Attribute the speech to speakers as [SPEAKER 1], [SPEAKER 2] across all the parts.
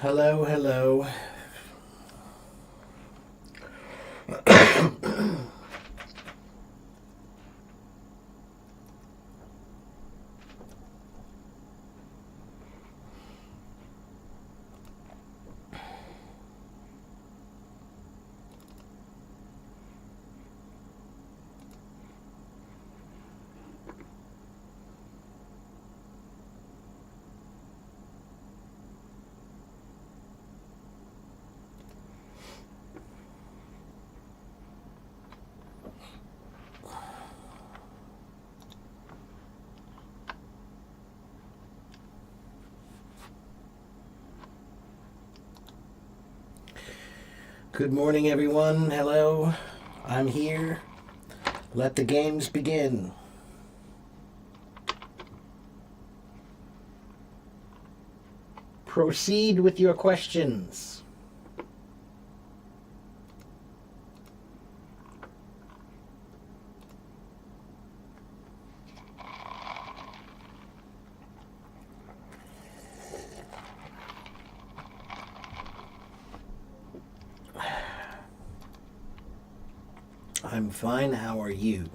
[SPEAKER 1] Hello, hello. Good morning, everyone. Hello. I'm here. Let the games begin. Proceed with your questions. I'm fine. How are you?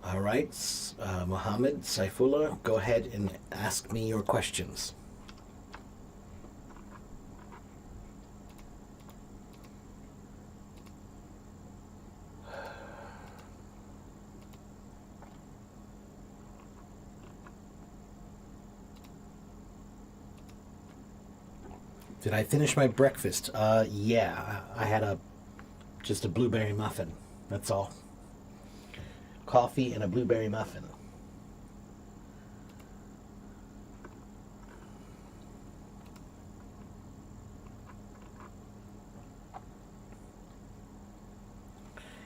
[SPEAKER 1] All right, Mohammed Saifullah, go ahead and ask me your questions. Did I finish my breakfast? Yeah, I had just a blueberry muffin. That's all. Coffee and a blueberry muffin.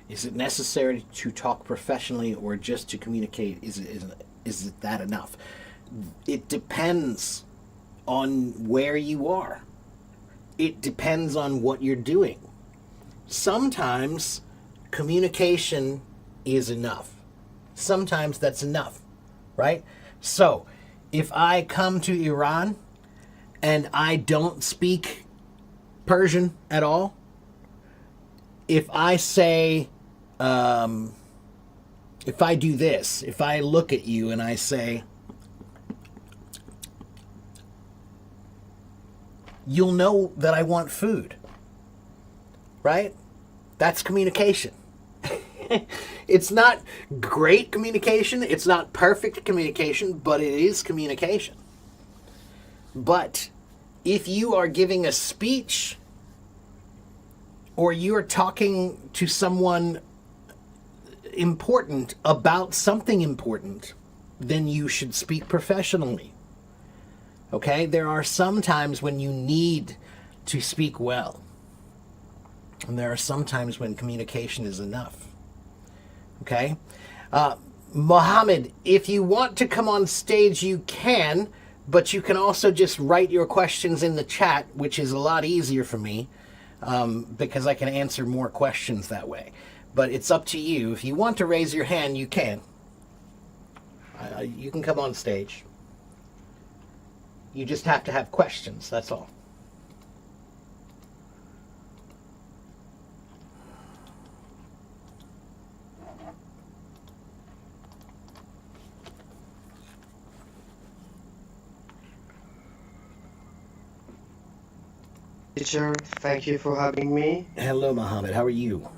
[SPEAKER 1] Is it necessary to talk professionally or just to communicate? Is it that enough? It depends on where you are. It depends on what you're doing. Sometimes communication is enough. Sometimes that's enough, right? So, if I come to Iran and I don't speak Persian at all, if I say, if I do this, if I look at you and I say, you'll know that I want food, right? That's communication. It's not great communication. It's not perfect communication, but it is communication. But if you are giving a speech or you're talking to someone important about something important, then you should speak professionally. Okay? There are some times when you need to speak well. And there are some times when communication is enough. Okay? Mohammed, if you want to come on stage, you can, but you can also just write your questions in the chat, which is a lot easier for me, because I can answer more questions that way. But it's up to you. If you want to raise your hand, you can. You can come on stage. You just have to have questions, that's all.
[SPEAKER 2] Teacher, thank you for having me.
[SPEAKER 1] Hello, Mohammed. How are you?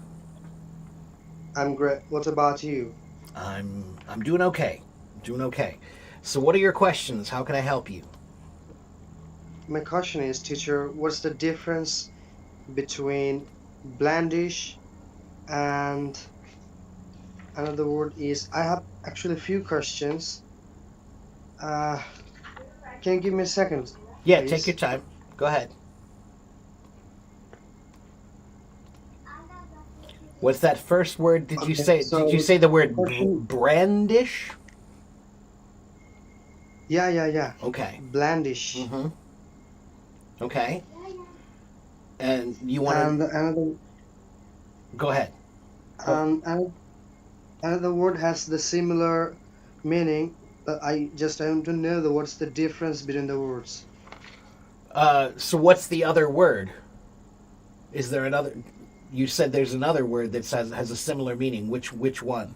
[SPEAKER 2] I'm great. What about you?
[SPEAKER 1] I'm doing okay. Doing okay. So what are your questions? How can I help you?
[SPEAKER 2] My question is, teacher, what's the difference between blandish and another word is, I have actually a few questions. Uh, can you give me a second,
[SPEAKER 1] Yeah, take your
[SPEAKER 2] please?
[SPEAKER 1] time. Go ahead. What's that first word? Did you
[SPEAKER 2] Okay,
[SPEAKER 1] say? Did you
[SPEAKER 2] so
[SPEAKER 1] say the
[SPEAKER 2] the
[SPEAKER 1] word
[SPEAKER 2] question,
[SPEAKER 1] brandish?
[SPEAKER 2] yeah,
[SPEAKER 1] Okay.
[SPEAKER 2] blandish.
[SPEAKER 1] Mm-hmm. Okay. And you want
[SPEAKER 2] And
[SPEAKER 1] to
[SPEAKER 2] another,
[SPEAKER 1] go ahead. Oh,
[SPEAKER 2] And another word has the similar meaning, but I just want to know what's the difference between the words.
[SPEAKER 1] so what's the other word? Is there another? You said there's another word that has a similar meaning. Which one?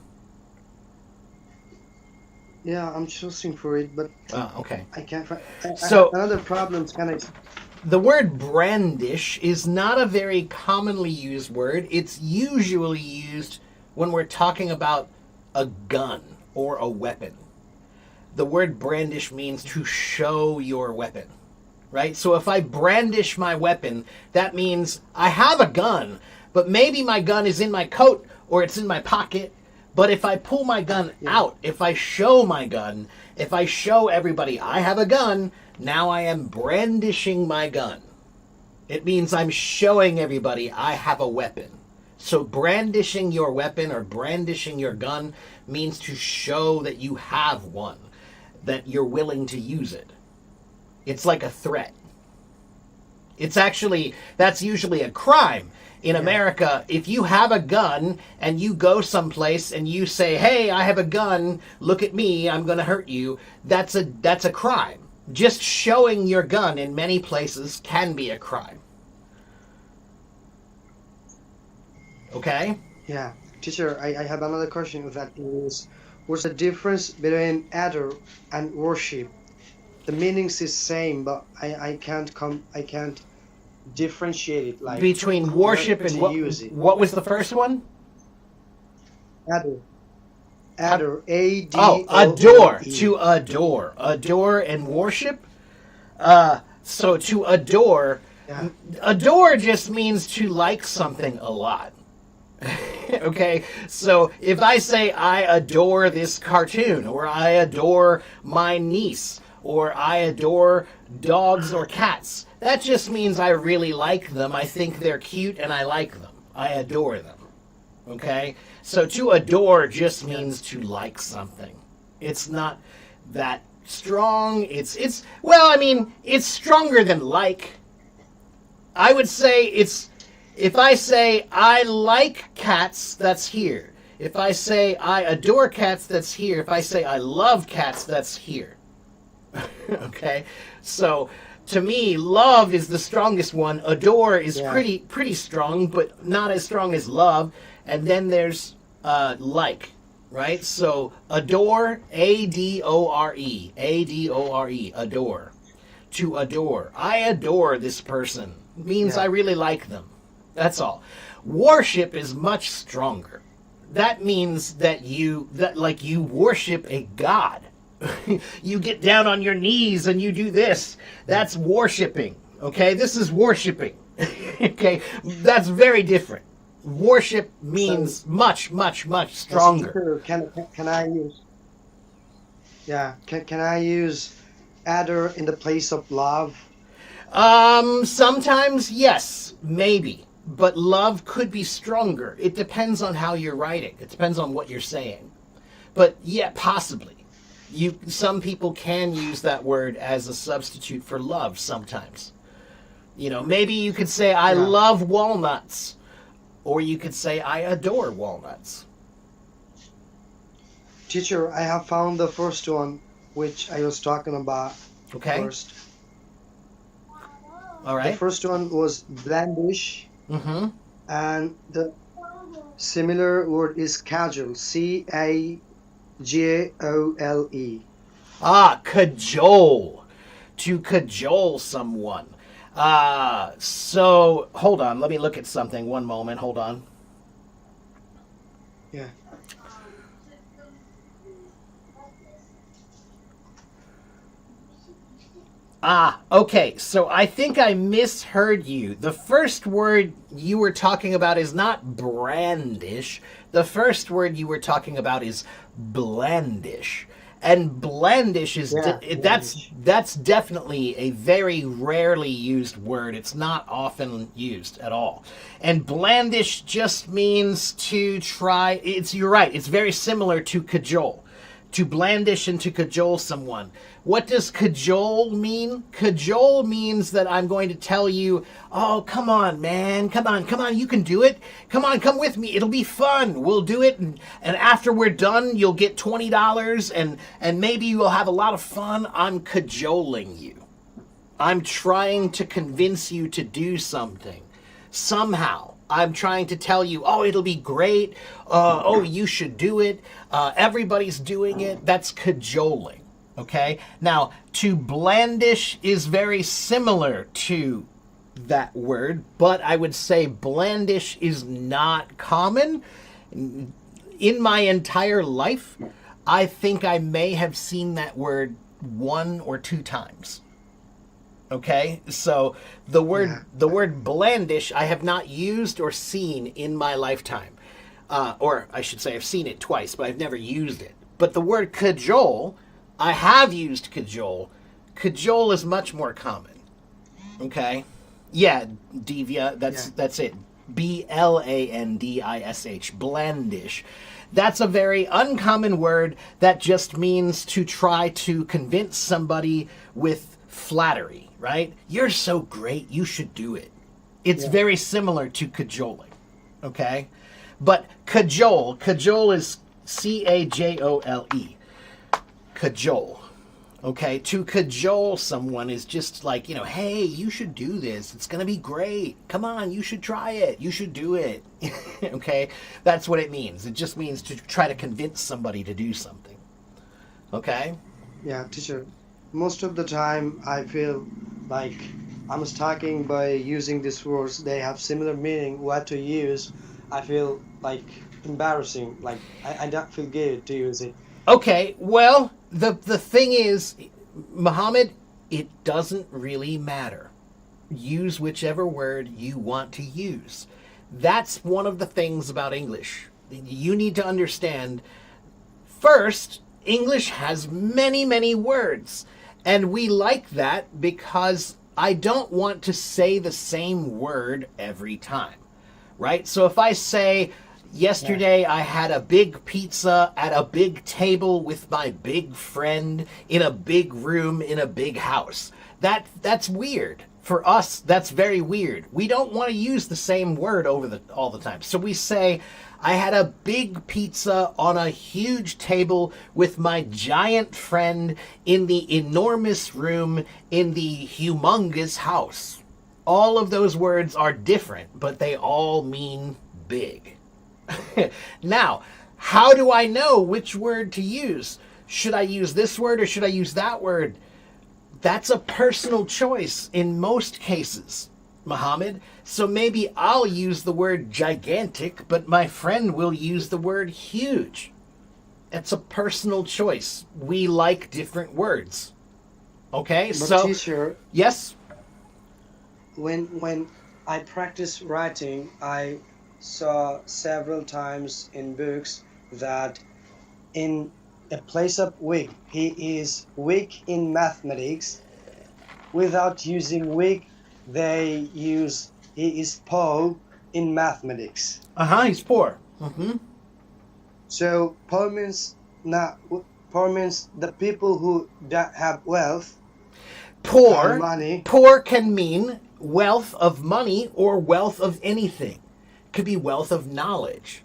[SPEAKER 2] Yeah, I'm choosing for it, but
[SPEAKER 1] Okay.
[SPEAKER 2] I can't find. I have
[SPEAKER 1] So
[SPEAKER 2] another problem. Can I?
[SPEAKER 1] the word brandish is not a very commonly used word. It's usually used when we're talking about a gun or a weapon. The word brandish means to show your weapon, right? So if I brandish my weapon, that means I have a gun, but maybe my gun is in my coat or it's in my pocket. But if I pull my gun
[SPEAKER 2] Yeah,
[SPEAKER 1] out, if I show my gun, if I show everybody I have a gun, now I am brandishing my gun. It means I'm showing everybody I have a weapon. So brandishing your weapon or brandishing your gun means to show that you have one, that you're willing to use it. It's like a threat. That's usually a crime. In
[SPEAKER 2] yeah,
[SPEAKER 1] America, if you have a gun and you go someplace and you say, "Hey, I have a gun. Look at me. I'm going to hurt you." That's a crime. Just showing your gun in many places can be a crime. Okay?
[SPEAKER 2] yeah. Teacher, I have another question. That is, what's the difference between adore and worship? The meanings is same, but I can't differentiate it. Like
[SPEAKER 1] Between
[SPEAKER 2] where
[SPEAKER 1] worship and
[SPEAKER 2] to use it.
[SPEAKER 1] what was the first one?
[SPEAKER 2] Adore,
[SPEAKER 1] How,
[SPEAKER 2] adore, A
[SPEAKER 1] oh,
[SPEAKER 2] D O R
[SPEAKER 1] adore.
[SPEAKER 2] E.
[SPEAKER 1] To adore. Adore and worship. So to adore,
[SPEAKER 2] Yeah,
[SPEAKER 1] adore just means to like something a lot. Okay, so if I say I adore this cartoon, or I adore my niece, or I adore dogs or cats, that just means I really like them. I think they're cute and I like them. I adore them. Okay, so to adore just
[SPEAKER 2] yeah,
[SPEAKER 1] means to like something. It's not that strong. It's well, I mean, it's stronger than like. I would say it's if I say I like cats, that's here. If I say I adore cats, that's here. If I say I love cats, that's here. Okay? So to me, love is the strongest one. Adore is
[SPEAKER 2] yeah,
[SPEAKER 1] pretty strong, but not as strong as love. And then there's like, right? So adore, Adore, Adore, adore. To adore. I adore this person means I
[SPEAKER 2] yeah.
[SPEAKER 1] really like them. That's all. Worship is much stronger. That means that like you worship a god. You get down on your knees and you do this. That's worshiping. Okay? This is worshiping. Okay? That's very different. Worship
[SPEAKER 2] So,
[SPEAKER 1] means much
[SPEAKER 2] so
[SPEAKER 1] stronger.
[SPEAKER 2] teacher, can I use? Yeah, can I use adore in the place of love?
[SPEAKER 1] Sometimes yes, maybe. But love could be stronger. It depends on how you're writing. It depends on what you're saying. But yeah, possibly. Some people can use that word as a substitute for love sometimes. Maybe you could say I
[SPEAKER 2] Yeah,
[SPEAKER 1] love walnuts, or you could say I adore walnuts.
[SPEAKER 2] teacher, I have found the first one, which I was talking about
[SPEAKER 1] Okay?
[SPEAKER 2] first.
[SPEAKER 1] All
[SPEAKER 2] The
[SPEAKER 1] right?
[SPEAKER 2] first one was blandish,
[SPEAKER 1] Mm-hmm.
[SPEAKER 2] and the similar word is cajole, Cajole.
[SPEAKER 1] Ah, cajole. To cajole someone. So hold on, let me look at something. One moment, hold on.
[SPEAKER 2] Yeah,
[SPEAKER 1] Ah, okay. So I think I misheard you. The first word you were talking about is not brandish. The first word you were talking about is blandish. And blandish is
[SPEAKER 2] yeah, blandish.
[SPEAKER 1] that's definitely a very rarely used word. It's not often used at all. And blandish just means to try. You're right. It's very similar to cajole. To blandish and to cajole someone. What does cajole mean? Cajole means that I'm going to tell you, oh, come on, man. Come on, you can do it. Come on, come with me. It'll be fun. We'll do it. And after we're done, you'll get $20 and maybe you'll have a lot of fun. I'm cajoling you. I'm trying to convince you to do something. Somehow. I'm trying to tell you, oh, it'll be great. Oh, you should do it. Everybody's doing it. That's cajoling. Okay? Now, to blandish is very similar to that word, but I would say blandish is not common. In my entire life, I think I may have seen that word 1 or 2 times. Okay, so the word blandish I have not used or seen in my lifetime, or I should say I've seen it twice, but I've never used it. But the word cajole, I have used cajole. Cajole is much more common. Okay, yeah, Divya, that's it. Blandish, blandish. That's a very uncommon word that just means to try to convince somebody with flattery, right? You're so great, you should do it. It's very similar to cajoling, okay? But cajole is C-A-J-O-L-E, cajole, okay? To cajole someone is just like, hey, you should do this. It's going to be great. Come on, you should try it. You should do it, okay? That's what it means. It just means to try to convince somebody to do something, okay?
[SPEAKER 2] Yeah, teacher. Most of the time, I feel like I'm talking by using these words. They have similar meaning. What to use, I feel like embarrassing. Like I don't feel good to use it.
[SPEAKER 1] Okay, well, the thing is, Muhammad, it doesn't really matter. Use whichever word you want to use. That's one of the things about English. You need to understand, first, English has many, many words. And we like that because I don't want to say the same word every time, right? So if I say, yesterday I had a big pizza at a big table with my big friend in a big room in a big house, that's weird. For us, that's very weird. We don't want to use the same word all the time. So we say, I had a big pizza on a huge table with my giant friend in the enormous room in the humongous house. All of those words are different, but they all mean big. Now, how do I know which word to use? Should I use this word or should I use that word? That's a personal choice in most cases, Muhammad. So maybe I'll use the word gigantic, but my friend will use the word huge. It's a personal choice. We like different words. Okay,
[SPEAKER 2] But
[SPEAKER 1] so
[SPEAKER 2] teacher,
[SPEAKER 1] yes.
[SPEAKER 2] when I practice writing, I saw several times in books that in a place of weak, he is weak in mathematics. Without using weak, they use he is poor in mathematics.
[SPEAKER 1] He's poor. Mm-hmm.
[SPEAKER 2] So poor means the people who don't have wealth and
[SPEAKER 1] Poor,
[SPEAKER 2] money.
[SPEAKER 1] poor can mean wealth of money or wealth of anything. Could be wealth of knowledge.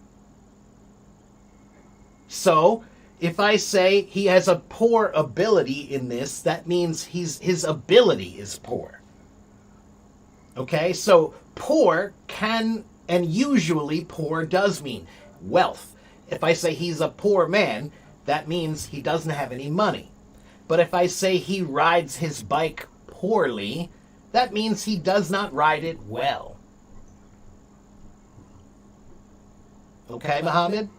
[SPEAKER 1] So, if I say he has a poor ability in this, that means his ability is poor. Okay, so poor can, and usually poor does mean wealth. If I say he's a poor man, that means he doesn't have any money. But if I say he rides his bike poorly, that means he does not ride it well. Okay, Mohammed?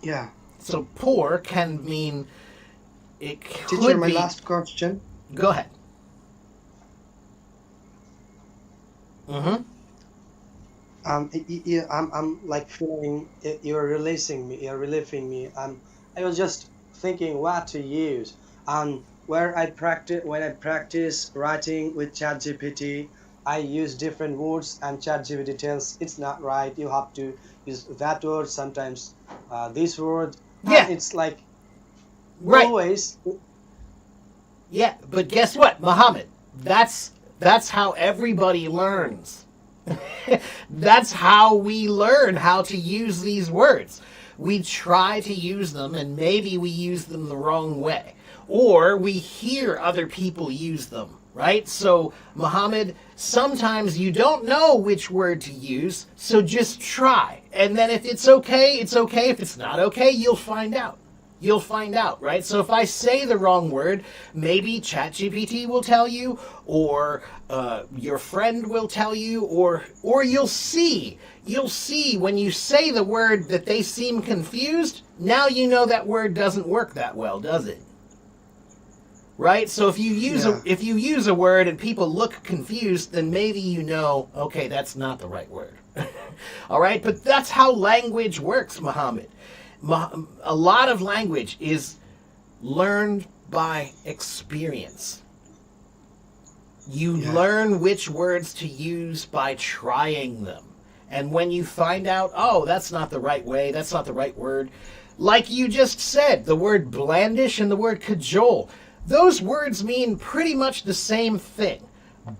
[SPEAKER 2] Yeah.
[SPEAKER 1] So poor can mean, it could
[SPEAKER 2] Teacher, my
[SPEAKER 1] be...
[SPEAKER 2] last question.
[SPEAKER 1] Go ahead. Mm-hmm.
[SPEAKER 2] I'm like feeling you're releasing me. You're relieving me. I was just thinking what to use. When I practice writing with ChatGPT, I use different words, and ChatGPT tells it's not right. You have to use that word. Sometimes this word.
[SPEAKER 1] Yeah.
[SPEAKER 2] And it's like
[SPEAKER 1] Right.
[SPEAKER 2] always.
[SPEAKER 1] Yeah, but guess what, Muhammad? That's how everybody learns. That's how we learn how to use these words. We try to use them, and maybe we use them the wrong way, or we hear other people use them, right? So, Muhammad, sometimes you don't know which word to use, so just try. And then if it's okay, it's okay. If it's not okay, you'll find out. You'll find out, right? So if I say the wrong word, maybe ChatGPT will tell you, or your friend will tell you, or you'll see. You'll see when you say the word that they seem confused. Now you know that word doesn't work that well, does it? Right? So if you use a word and people look confused, then maybe you know, okay, that's not the right word. All right? But that's how language works, Muhammad. A lot of language is learned by experience. You learn which words to use by trying them. And when you find out, oh, that's not the right way, that's not the right word, like you just said, the word blandish and the word cajole, those words mean pretty much the same thing.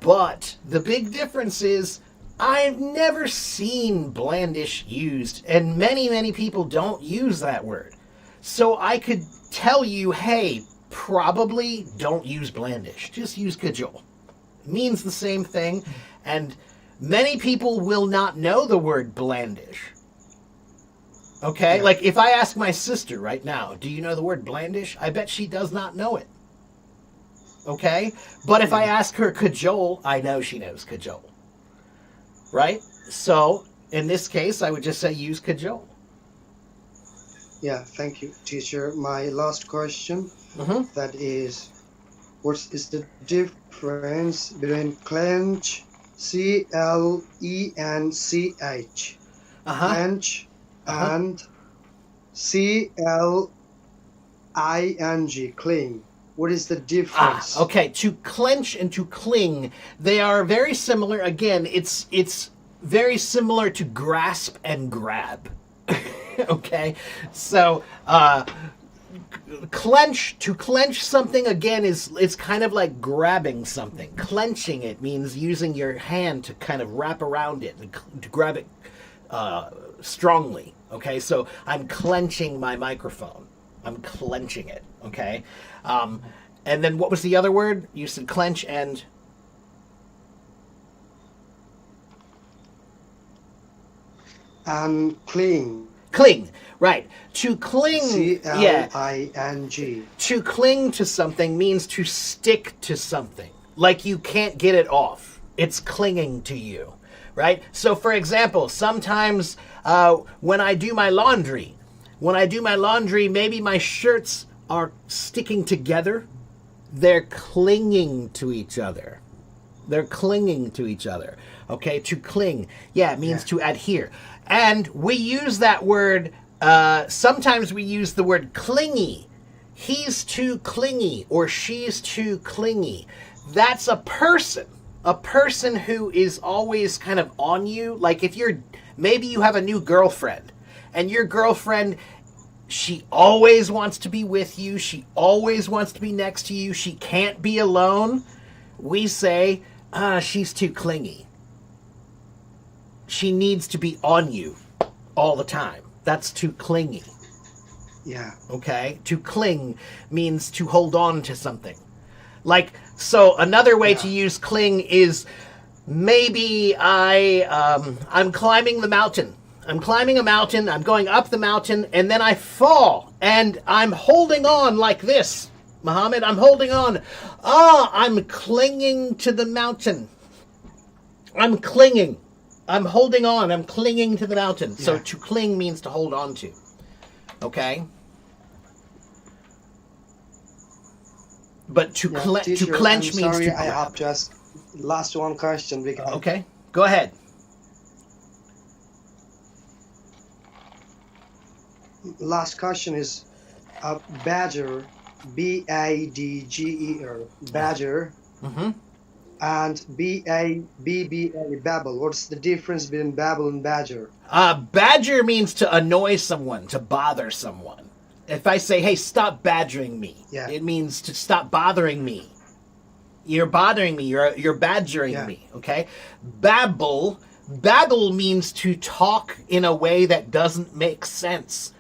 [SPEAKER 1] But the big difference is, I've never seen blandish used, and many people don't use that word. So I could tell you, hey, probably don't use blandish, just use cajole. It means the same thing, and many people will not know the word blandish. Okay? Like if I ask my sister right now, do you know the word blandish? I bet she does not know it. Okay? But if I ask her cajole, I know she knows cajole. Right? So, in this case, I would just say use cajole.
[SPEAKER 2] Yeah, thank you, teacher. My last question, that is, what is the difference between clench, C-L-E-N-C-H, clench, and C-L-I-N-G, cling? What is the difference?
[SPEAKER 1] Okay, to clench and to cling, they are very similar. Again, it's very similar to grasp and grab. Okay, so to clench something again it's kind of like grabbing something. Clenching it means using your hand to kind of wrap around it and to grab it strongly. Okay, so I'm clenching my microphone. I'm clenching it. Okay. And then what was the other word? You said clench and...
[SPEAKER 2] Cling.
[SPEAKER 1] Cling, right. To cling...
[SPEAKER 2] C-L-I-N-G.
[SPEAKER 1] To cling to something means to stick to something. Like you can't get it off. It's clinging to you, right? So, for example, sometimes when I do my laundry, maybe my shirts are sticking together. They're clinging to each other. Okay, to cling. Yeah, it means to adhere. And we use that word, sometimes we use the word clingy. He's too clingy or she's too clingy. That's a person who is always kind of on you. Like if maybe you have a new girlfriend and your girlfriend, she always wants to be with you. She always wants to be next to you. She can't be alone. We say, she's too clingy. She needs to be on you all the time. That's too clingy.
[SPEAKER 2] Yeah.
[SPEAKER 1] Okay? To cling means to hold on to something. Like, so another way to use cling is maybe I'm climbing the mountain. I'm climbing a mountain, I'm going up the mountain, and then I fall, and I'm holding on like this. Muhammad, I'm holding on. I'm clinging to the mountain. I'm clinging. I'm holding on. I'm clinging to the mountain. Yeah. So to cling means to hold on to. Okay? But to clench means to grab.
[SPEAKER 2] I have just last one question.
[SPEAKER 1] Okay, go ahead.
[SPEAKER 2] Last question is badger, B-A-D-G-E-R, badger, and B-A-B-B-A, babble. What's the difference between babble and badger?
[SPEAKER 1] Badger means to annoy someone, to bother someone. If I say, hey, stop badgering me,
[SPEAKER 2] Yeah.
[SPEAKER 1] it means to stop bothering me. You're bothering me. You're badgering me. Okay. Babble. Babble means to talk in a way that doesn't make sense.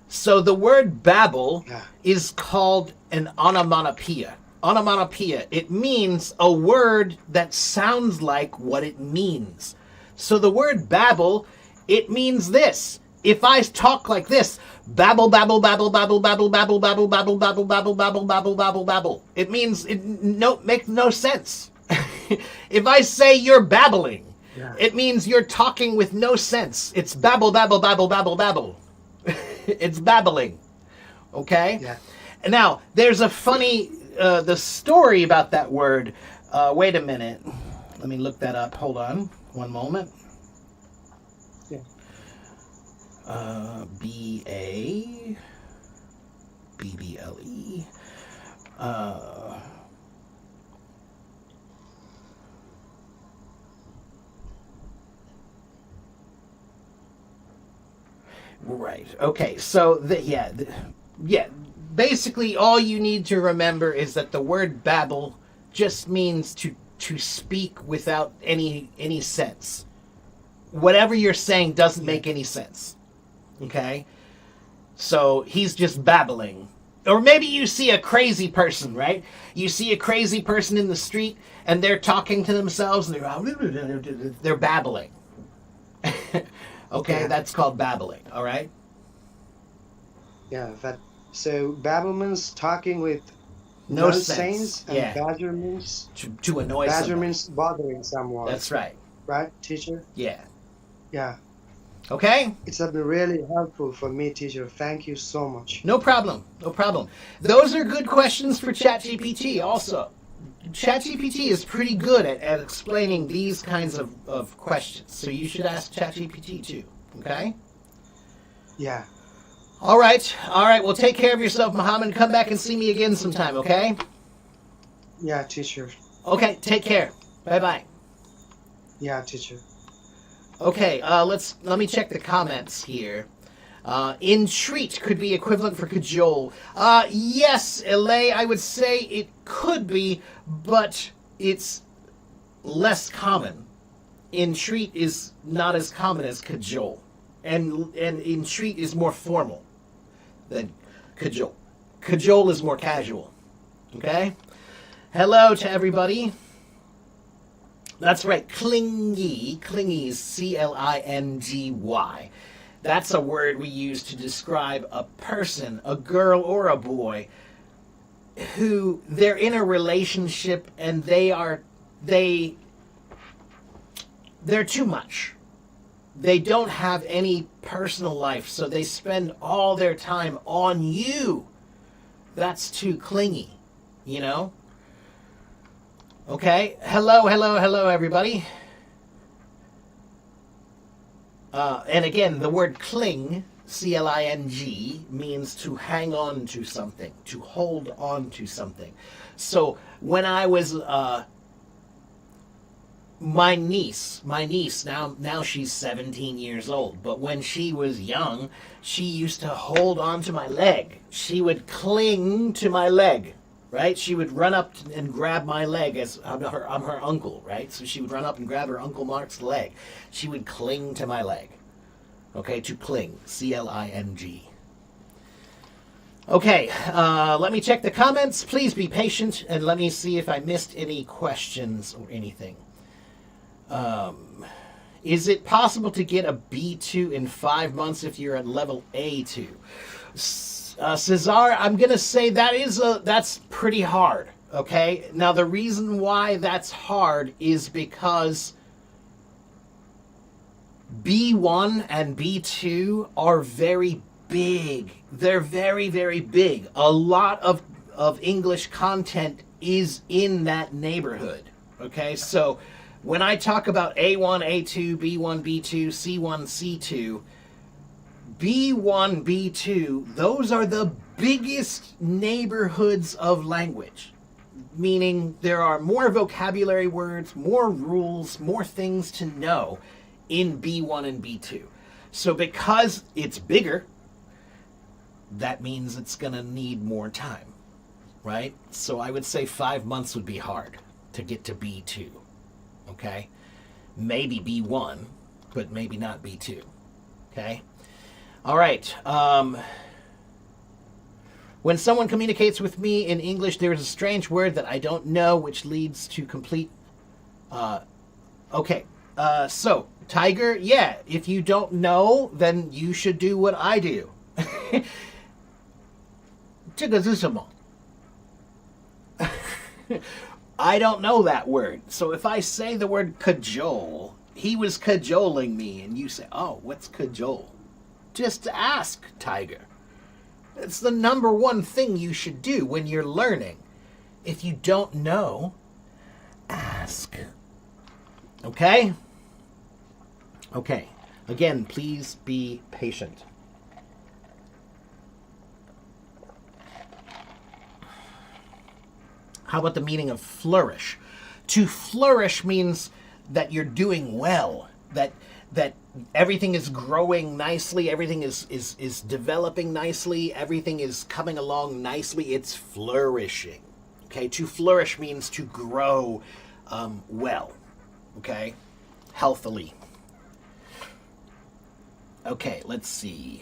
[SPEAKER 1] So the word babble is called an onomatopoeia. Onomatopoeia. It means a word that sounds like what it means. So the word babble, it means this. If I talk like this, babble, babble, babble, babble, babble, babble, babble, babble, babble, babble, babble, babble, babble, babble, it means it makes no sense. If I say you're babbling, it means you're talking with no sense. It's babble, babble, babble, babble, babble. It's babbling. Okay?
[SPEAKER 2] Yeah.
[SPEAKER 1] Now, there's a funny, the story about that word. Wait a minute. Let me look that up. Hold on. One moment.
[SPEAKER 2] Yeah.
[SPEAKER 1] B-A-B-B-L-E. Right. Okay. So, basically, all you need to remember is that the word babble just means to speak without any sense. Whatever you're saying doesn't make any sense. Okay? So he's just babbling. Or maybe you see a crazy person, right? You see a crazy person in the street and they're talking to themselves and they're babbling. Okay, that's called babbling, all right?
[SPEAKER 2] Yeah, so babble means talking with
[SPEAKER 1] No
[SPEAKER 2] sense, and
[SPEAKER 1] yeah.
[SPEAKER 2] badger means
[SPEAKER 1] To annoy someone.
[SPEAKER 2] means bothering someone.
[SPEAKER 1] That's right.
[SPEAKER 2] Right, teacher?
[SPEAKER 1] Yeah.
[SPEAKER 2] Yeah.
[SPEAKER 1] Okay?
[SPEAKER 2] It's been really helpful for me, teacher. Thank you so much.
[SPEAKER 1] No problem. No problem. Those are good questions for ChatGPT also. ChatGPT is pretty good at explaining these kinds of questions. So you should ask ChatGPT too. Okay?
[SPEAKER 2] Yeah.
[SPEAKER 1] All right. All right. Well, take care of yourself, Muhammad. Come back and see me again sometime, okay?
[SPEAKER 2] Yeah, teacher.
[SPEAKER 1] Okay. Take care. Bye-bye.
[SPEAKER 2] Yeah, teacher.
[SPEAKER 1] Okay. Let me check the comments here. Entreat could be equivalent for cajole. Yes, Elay, I would say it could be, but it's less common. Entreat is not as common as cajole. And entreat is more formal than cajole. Cajole is more casual. Okay? Hello to everybody. That's right, clingy. Clingy is C-L-I-N-G-Y. That's a word we use to describe a person, a girl or a boy, who they're in a relationship and they're too much. They don't have any personal life, so they spend all their time on you. That's too clingy, you know? Okay, hello, everybody. And again, the word cling, C-L-I-G, means to hang on to something, to hold on to something. So when I was, my niece, now she's 17 years old, but when she was young, she used to hold on to my leg. She would cling to my leg. Right? She would run up and grab my leg as I'm her uncle, right? So she would run up and grab her Uncle Mark's leg. She would cling to my leg. Okay, to cling. C-L-I-N-G. Okay, let me check the comments. Please be patient and let me see if I missed any questions or anything. Is it possible to get a B2 in 5 months if you're at level A2? Cesar, I'm going to say that's pretty hard, okay? Now, the reason why that's hard is because B1 and B2 are very big. They're very, very big. A lot of English content is in that neighborhood, okay? So when I talk about A1, A2, B1, B2, C1, C2, B1, B2, those are the biggest neighborhoods of language, meaning there are more vocabulary words, more rules, more things to know in B1 and B2. So because it's bigger, that means it's going to need more time, right? So I would say 5 months would be hard to get to B2, okay? Maybe B1, but maybe not B2, okay? All right. When someone communicates with me in English, there is a strange word that I don't know, which leads to complete... okay. So, Tiger, yeah, if you don't know, then you should do what I do. 这个是什么? I don't know that word. So if I say the word cajole, he was cajoling me, and you say, oh, what's cajole? Just ask, Tiger. It's the number one thing you should do when you're learning. If you don't know, ask. Okay? Okay. Again, please be patient. How about the meaning of flourish? To flourish means that you're doing well, that everything is growing nicely, everything is developing nicely, everything is coming along nicely, it's flourishing. Okay, to flourish means to grow well, okay, healthily. Okay, let's see.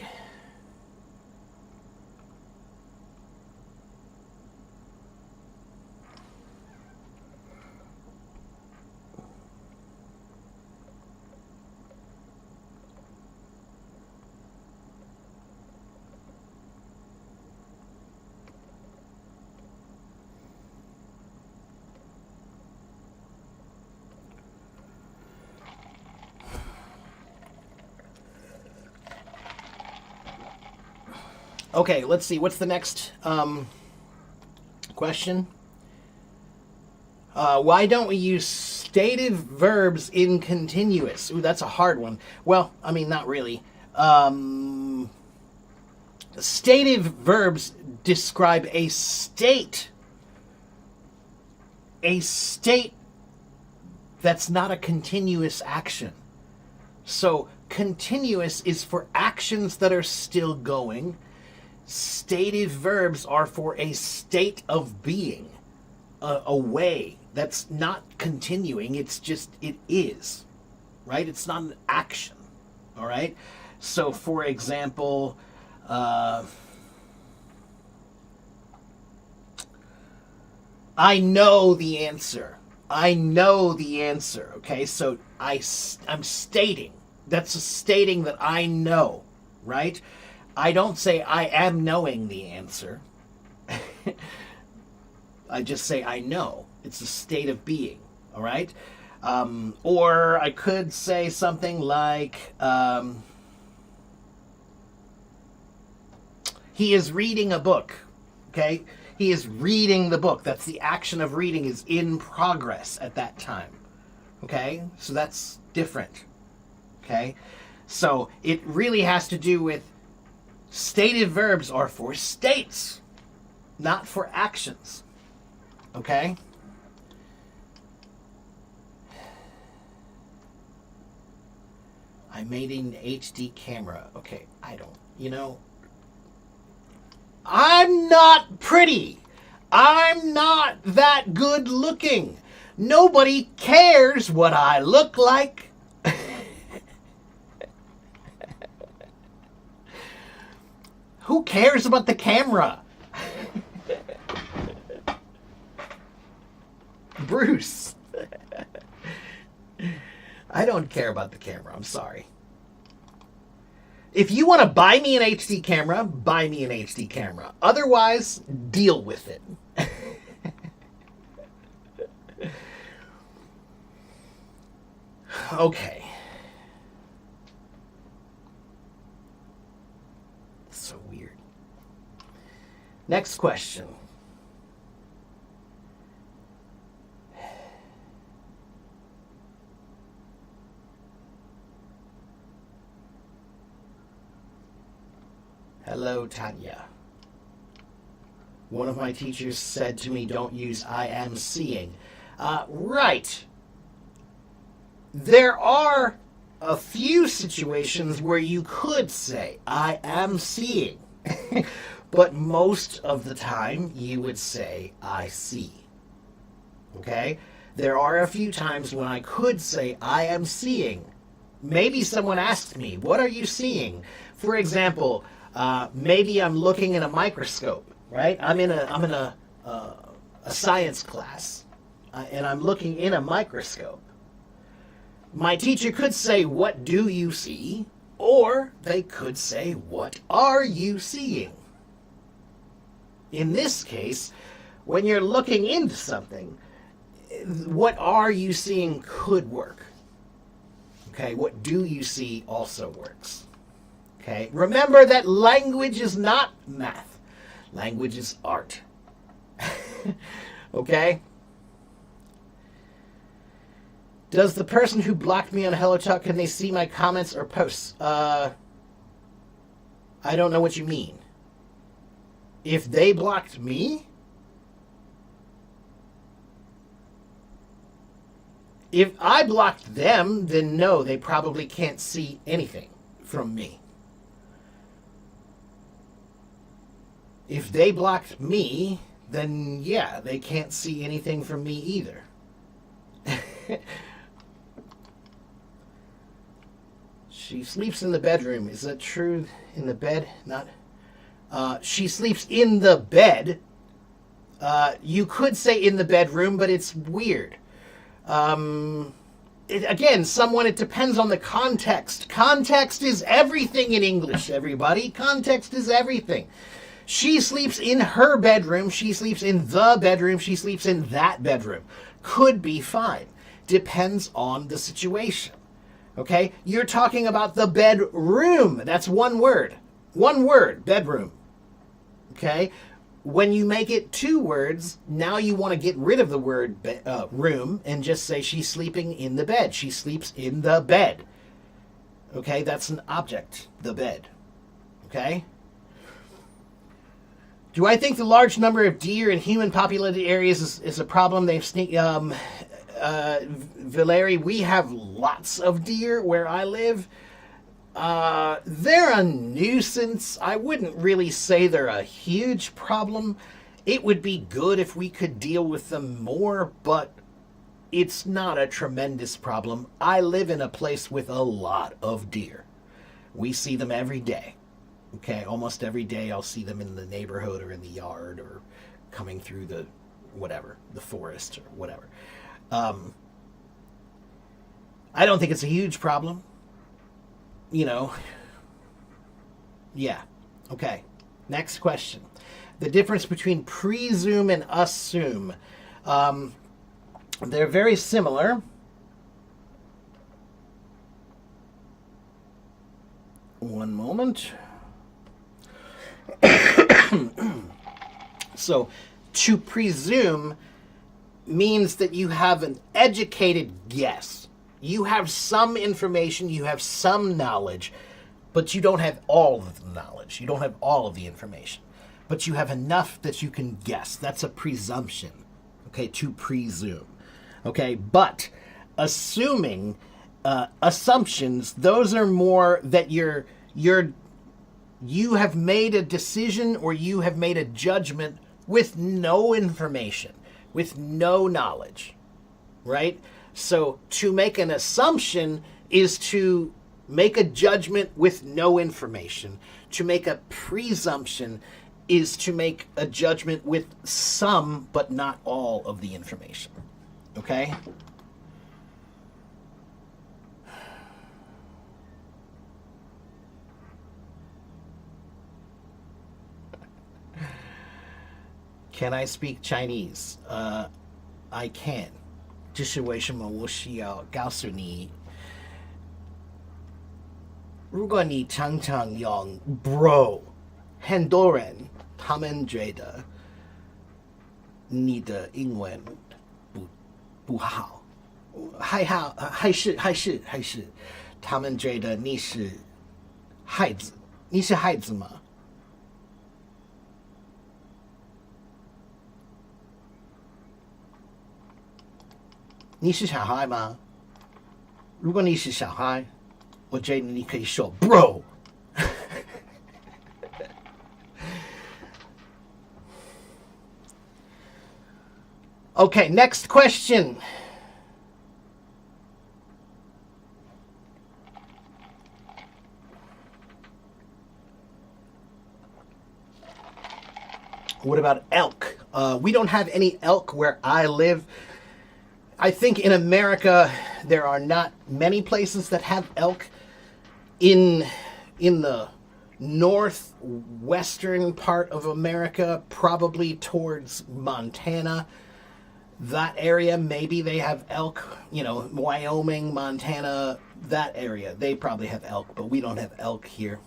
[SPEAKER 1] Okay, let's see. What's the next question? Why don't we use stative verbs in continuous? Ooh, that's a hard one. Well, I mean, not really. Stative verbs describe a state. A state that's not a continuous action. So, continuous is for actions that are still going. Stative verbs are for a state of being, a way that's not continuing, it's just, it is, right? It's not an action, all right? So, for example, I know the answer. I know the answer, okay? So, I'm stating. That's a stating that I know, right? I don't say I am knowing the answer. I just say I know. It's a state of being, all right? Or I could say something like, he is reading a book, okay? He is reading the book. That's the action of reading is in progress at that time, okay? So that's different, okay? So it really has to do with stative verbs are for states, not for actions. Okay? I made an HD camera. Okay, I don't, I'm not pretty. I'm not that good looking. Nobody cares what I look like. Who cares about the camera? Bruce. I don't care about the camera. I'm sorry. If you want to buy me an HD camera, buy me an HD camera. Otherwise, deal with it. Okay. So weird. Next question. Hello, Tanya. One of my teachers said to me, don't use I am seeing. Right. There are a few situations where you could say, I am seeing. But most of the time, you would say, I see. Okay? There are a few times when I could say, I am seeing. Maybe someone asked me, what are you seeing? For example, maybe I'm looking in a microscope, right? I'm in a science class, and I'm looking in a microscope. My teacher could say, what do you see? Or they could say, what are you seeing? In this case, when you're looking into something, what are you seeing could work. Okay, what do you see also works. Okay, remember that language is not math. Language is art. Okay? Does the person who blocked me on HelloTalk, can they see my comments or posts? I don't know what you mean. If they blocked me? If I blocked them, then no, they probably can't see anything from me. If they blocked me, then yeah, they can't see anything from me either. She sleeps in the bedroom. Is that true? In the bed? Not. She sleeps in the bed. You could say in the bedroom, but it's weird. Again, it depends on the context. Context is everything in English, everybody. Context is everything. She sleeps in her bedroom. She sleeps in the bedroom. She sleeps in that bedroom. Could be fine. Depends on the situation. Okay? You're talking about the bedroom. That's one word. One word, bedroom. Okay? When you make it two words, now you want to get rid of the word room and just say she's sleeping in the bed. She sleeps in the bed. Okay? That's an object, the bed. Okay? Do I think the large number of deer in human populated areas is a problem? They've Valeri, we have lots of deer where I live. They're a nuisance. I wouldn't really say they're a huge problem. It would be good if we could deal with them more, but it's not a tremendous problem. I live in a place with a lot of deer. We see them every day. Okay, almost every day I'll see them in the neighborhood or in the yard or coming through the forest or whatever. I don't think it's a huge problem. Yeah. Okay. Next question. The difference between presume and assume. They're very similar. One moment. So, to presume means that you have an educated guess. You have some information, you have some knowledge, but you don't have all of the knowledge. You don't have all of the information. But you have enough that you can guess. That's a presumption. Okay, to presume. Okay, but assuming, assumptions, those are more that you have made a decision or you have made a judgment with no information, with no knowledge, right? So to make an assumption is to make a judgment with no information. To make a presumption is to make a judgment with some but not all of the information. Okay? Can I speak Chinese? I can. 这是为什么我需要告诉你，如果你常常用 bro， 很多人他们觉得你的英文不好，还是他们觉得你是孩子，你是孩子吗？你是小孩吗？如果你是小孩，我觉得你可以说 bro。Okay, next question. What about elk? We don't have any elk where I live. I think in America there are not many places that have elk. In the northwestern part of America, probably towards Montana, that area, maybe they have elk. You know, Wyoming, Montana, that area, they probably have elk, but we don't have elk here.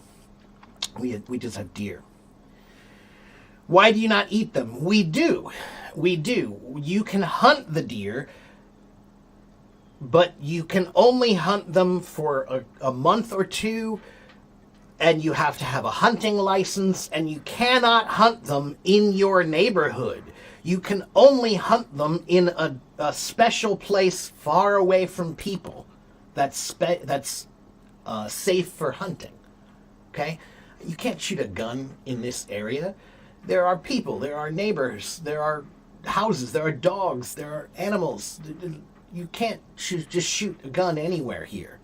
[SPEAKER 1] We just have deer. Why do you not eat them? We do. We do. You can hunt the deer, but you can only hunt them for a month or two, and you have to have a hunting license, and you cannot hunt them in your neighborhood. You can only hunt them in a special place far away from people that's safe for hunting. Okay? You can't shoot a gun in this area. There are people, there are neighbors, there are houses, there are dogs, there are animals. You can't just shoot a gun anywhere here.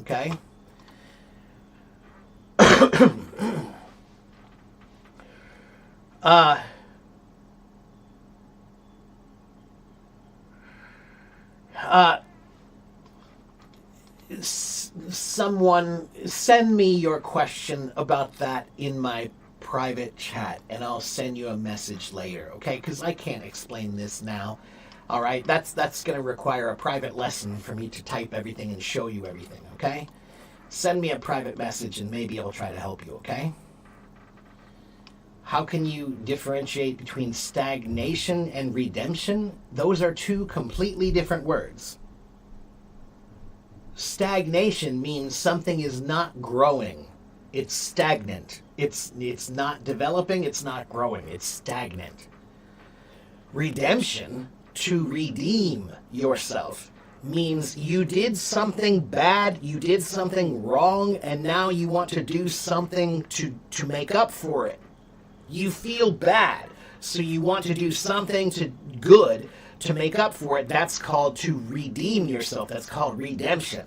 [SPEAKER 1] Okay? Someone send me your question about that in my private chat, and I'll send you a message later, okay? Because I can't explain this now. All right, that's going to require a private lesson for me to type everything and show you everything, okay? Send me a private message and maybe I'll try to help you, okay? How can you differentiate between stagnation and redemption? Those are two completely different words. Stagnation means something is not growing. It's stagnant. It's not developing, it's not growing. It's stagnant. Redemption, to redeem yourself, means you did something bad, you did something wrong, and now you want to do something to make up for it. You feel bad, so you want to do something good to make up for it. That's called to redeem yourself. That's called redemption.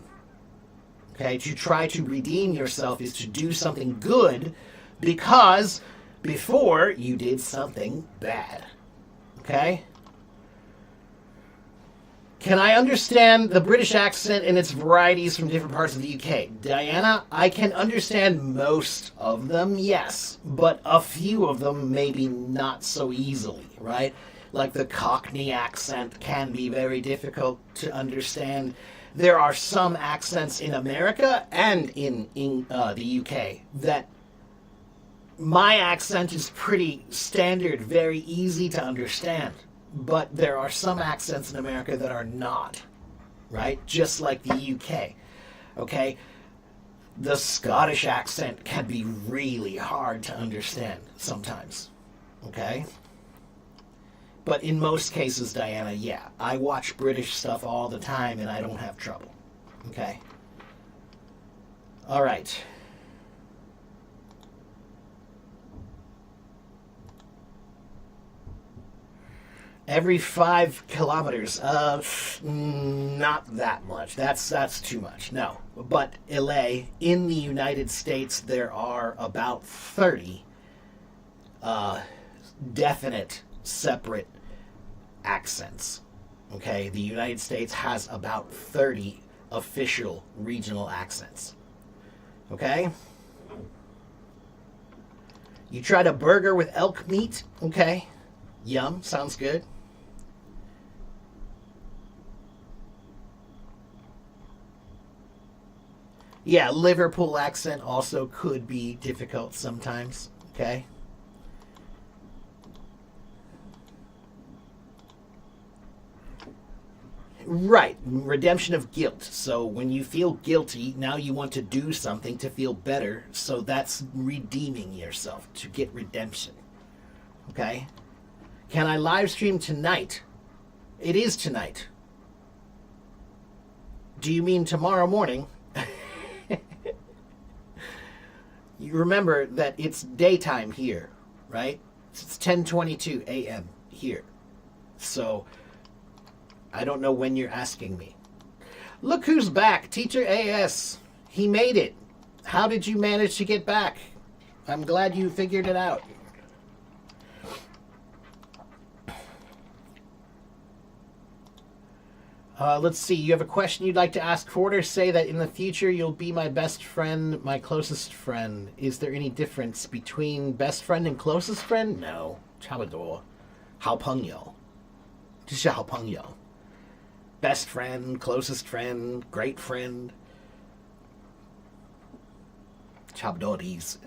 [SPEAKER 1] Okay, to try to redeem yourself is to do something good because before you did something bad. Okay? Can I understand the British accent and its varieties from different parts of the UK? Diana, I can understand most of them, yes, but a few of them maybe not so easily, right? Like the Cockney accent can be very difficult to understand. There are some accents in America and in the UK that my accent is pretty standard, very easy to understand. But there are some accents in America that are not, right? Just like the UK, okay? The Scottish accent can be really hard to understand sometimes, okay? But in most cases, Diana, yeah, I watch British stuff all the time and I don't have trouble, okay? All right. Every 5 kilometers. Not that much. That's too much. No. But LA, in the United States, there are about 30 definite separate accents. Okay? The United States has about 30 official regional accents. Okay? You tried a burger with elk meat? Okay. Yum. Sounds good. Yeah, Liverpool accent also could be difficult sometimes. Okay. Right, redemption of guilt. So when you feel guilty, now you want to do something to feel better. So that's redeeming yourself, to get redemption. Okay? Can I live stream tonight? It is tonight. Do you mean tomorrow morning? You remember that it's daytime here, right? It's 10:22 a.m. here. So I don't know when you're asking me. Look who's back, Teacher AS. He made it. How did you manage to get back? I'm glad you figured it out. Let's see. You have a question you'd like to ask Porter? Say that in the future you'll be my best friend, my closest friend. Is there any difference between best friend and closest friend? No. 差不多. 好朋友. 就是好朋友. Best friend, closest friend, great friend. 差不多的意思.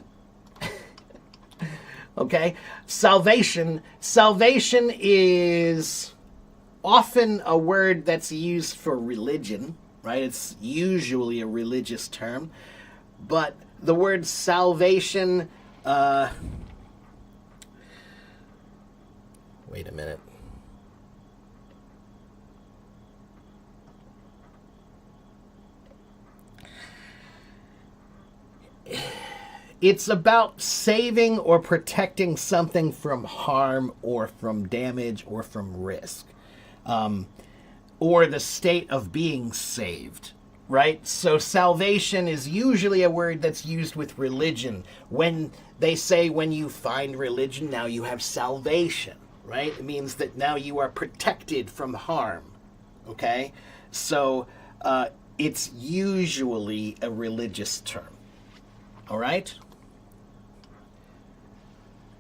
[SPEAKER 1] Okay? Salvation. Salvation is often a word that's used for religion, right? It's usually a religious term. But the word salvation, wait a minute. It's about saving or protecting something from harm or from damage or from risk. Or the state of being saved, right? So salvation is usually a word that's used with religion. When they say when you find religion, now you have salvation, right? It means that now you are protected from harm, okay? So it's usually a religious term, all right?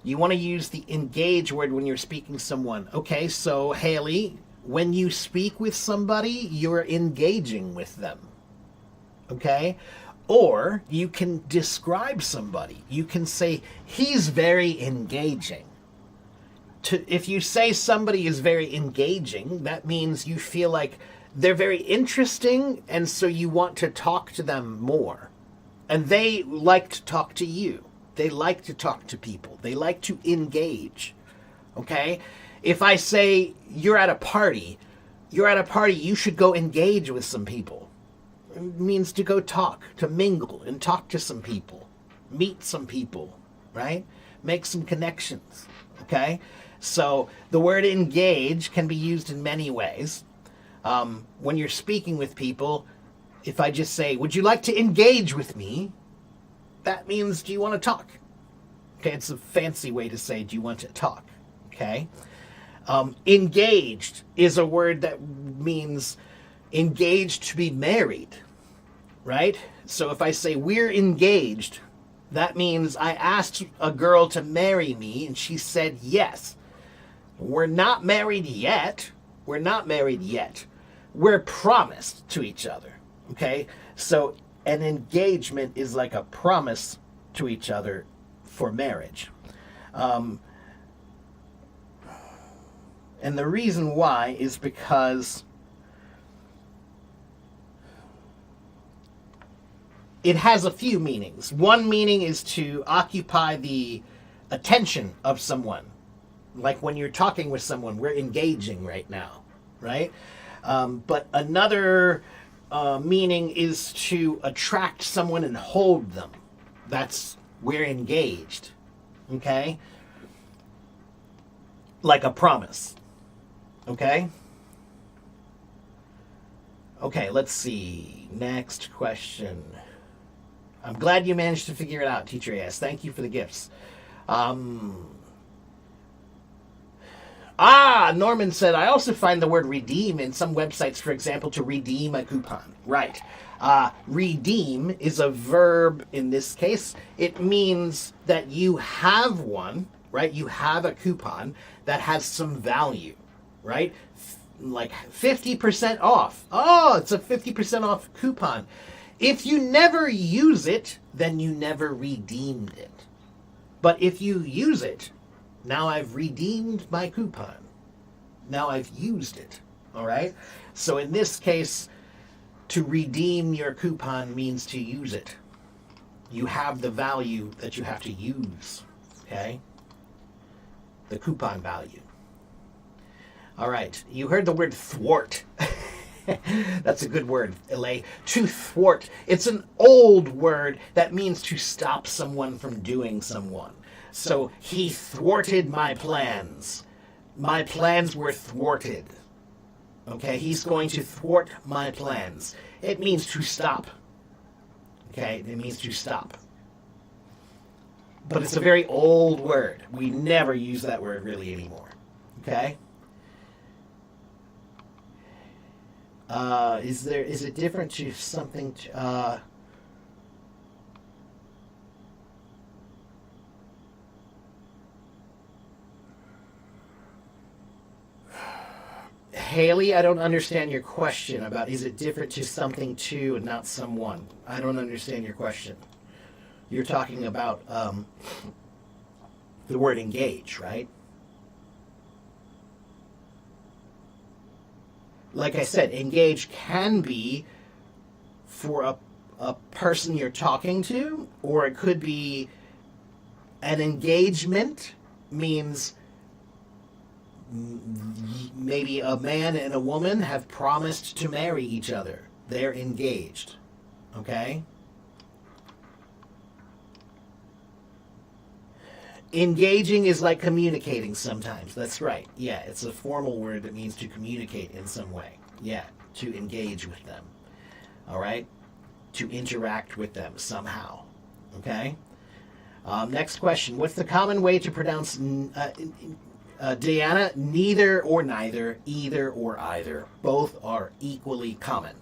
[SPEAKER 1] You want to use the engage word when you're speaking to someone. Okay, so Haley, when you speak with somebody, you're engaging with them. Okay? Or you can describe somebody. You can say, he's very engaging. If you say somebody is very engaging, that means you feel like they're very interesting, and so you want to talk to them more. And they like to talk to you. They like to talk to people. They like to engage. Okay? If I say you're at a party, you should go engage with some people. It means to go talk, to mingle and talk to some people, meet some people, right? Make some connections. Okay? So the word engage can be used in many ways. When you're speaking with people, if I just say, would you like to engage with me? That means, do you want to talk? Okay, it's a fancy way to say, do you want to talk? Okay. Engaged is a word that means engaged to be married, right? So if I say we're engaged, that means I asked a girl to marry me and she said yes. We're not married yet. We're not married yet. We're promised to each other, okay? So an engagement is like a promise to each other for marriage. And the reason why is because it has a few meanings. One meaning is to occupy the attention of someone. Like when you're talking with someone, we're engaging right now, right? But another meaning is to attract someone and hold them. That's, we're engaged, okay? Like a promise, okay? Okay, let's see. Next question. I'm glad you managed to figure it out, Teacher AS. Thank you for the gifts. Norman said, I also find the word redeem in some websites, for example, to redeem a coupon. Right. Redeem is a verb in this case. It means that you have one, right? You have a coupon that has some value, right? Like 50% off. Oh, it's a 50% off coupon. If you never use it, then you never redeemed it. But if you use it, now I've redeemed my coupon. Now I've used it. All right? So in this case, to redeem your coupon means to use it. You have the value that you have to use. Okay? The coupon value. All right. You heard the word thwart. That's a good word, Elay. To thwart. It's an old word that means to stop someone from doing someone. So he thwarted my plans. My plans were thwarted. Okay, he's going to thwart my plans. It means to stop. Okay, it means to stop. But it's a very old word. We never use that word really anymore. Okay? Is it different to something Haley, I don't understand your question about is it different to something to and not someone. I don't understand your question. You're talking about the word engage, right? Like I said, engage can be for a person you're talking to, or it could be an engagement means maybe a man and a woman have promised to marry each other. They're engaged. Okay? Engaging is like communicating sometimes. That's right. Yeah, it's a formal word that means to communicate in some way. Yeah, to engage with them. All right? To interact with them somehow. Okay? Next question. What's the common way to pronounce Diana? Neither or neither, either or either. Both are equally common.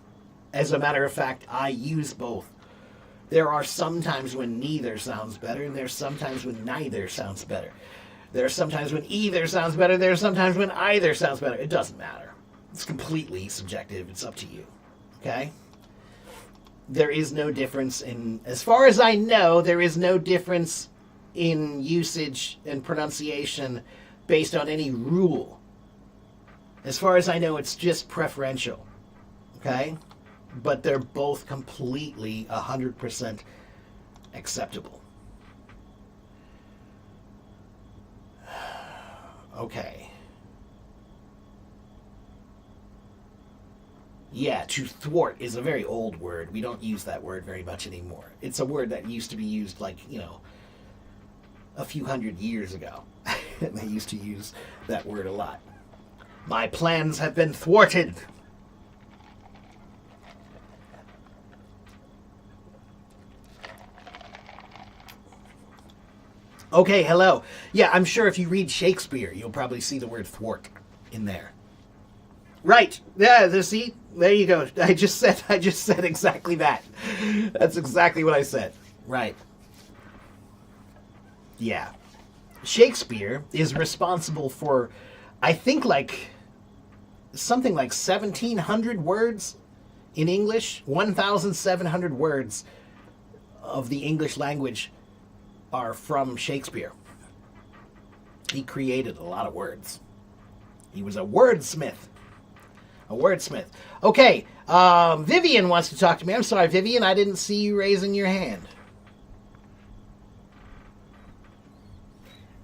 [SPEAKER 1] As a matter of fact, I use both. There are some times when neither sounds better, and there's sometimes when neither sounds better. There are sometimes when either sounds better, there's sometimes when either sounds better. It doesn't matter. It's completely subjective. It's up to you. Okay? There is no difference in, as far as I know, there is no difference in usage and pronunciation based on any rule. As far as I know, it's just preferential. Okay? But they're both completely 100% acceptable. Okay. Yeah, to thwart is a very old word. We don't use that word very much anymore. It's a word that used to be used like, a few hundred years ago. And they used to use that word a lot. My plans have been thwarted. Okay, hello. Yeah, I'm sure if you read Shakespeare, you'll probably see the word thwart in there. Right. Yeah, see? There you go. I just said exactly that. That's exactly what I said. Right. Yeah. Shakespeare is responsible for, I think, something like 1,700 words in English. 1,700 words of the English language are from Shakespeare. He created a lot of words. He was a wordsmith. A wordsmith. Okay, Vivian wants to talk to me. I'm sorry, Vivian, I didn't see you raising your hand.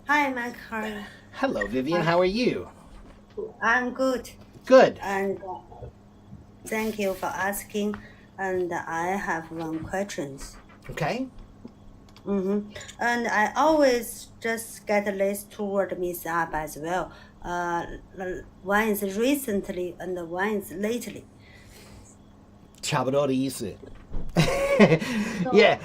[SPEAKER 3] Hi, Mike. How are you?
[SPEAKER 1] Hello, Vivian. How are you?
[SPEAKER 3] I'm good.
[SPEAKER 1] Good.
[SPEAKER 3] And thank you for asking. And I have one question.
[SPEAKER 1] Okay.
[SPEAKER 3] And I always just get a list toward Miss Up as well. One is recently and one is lately.
[SPEAKER 1] 差不多的意思. Yeah.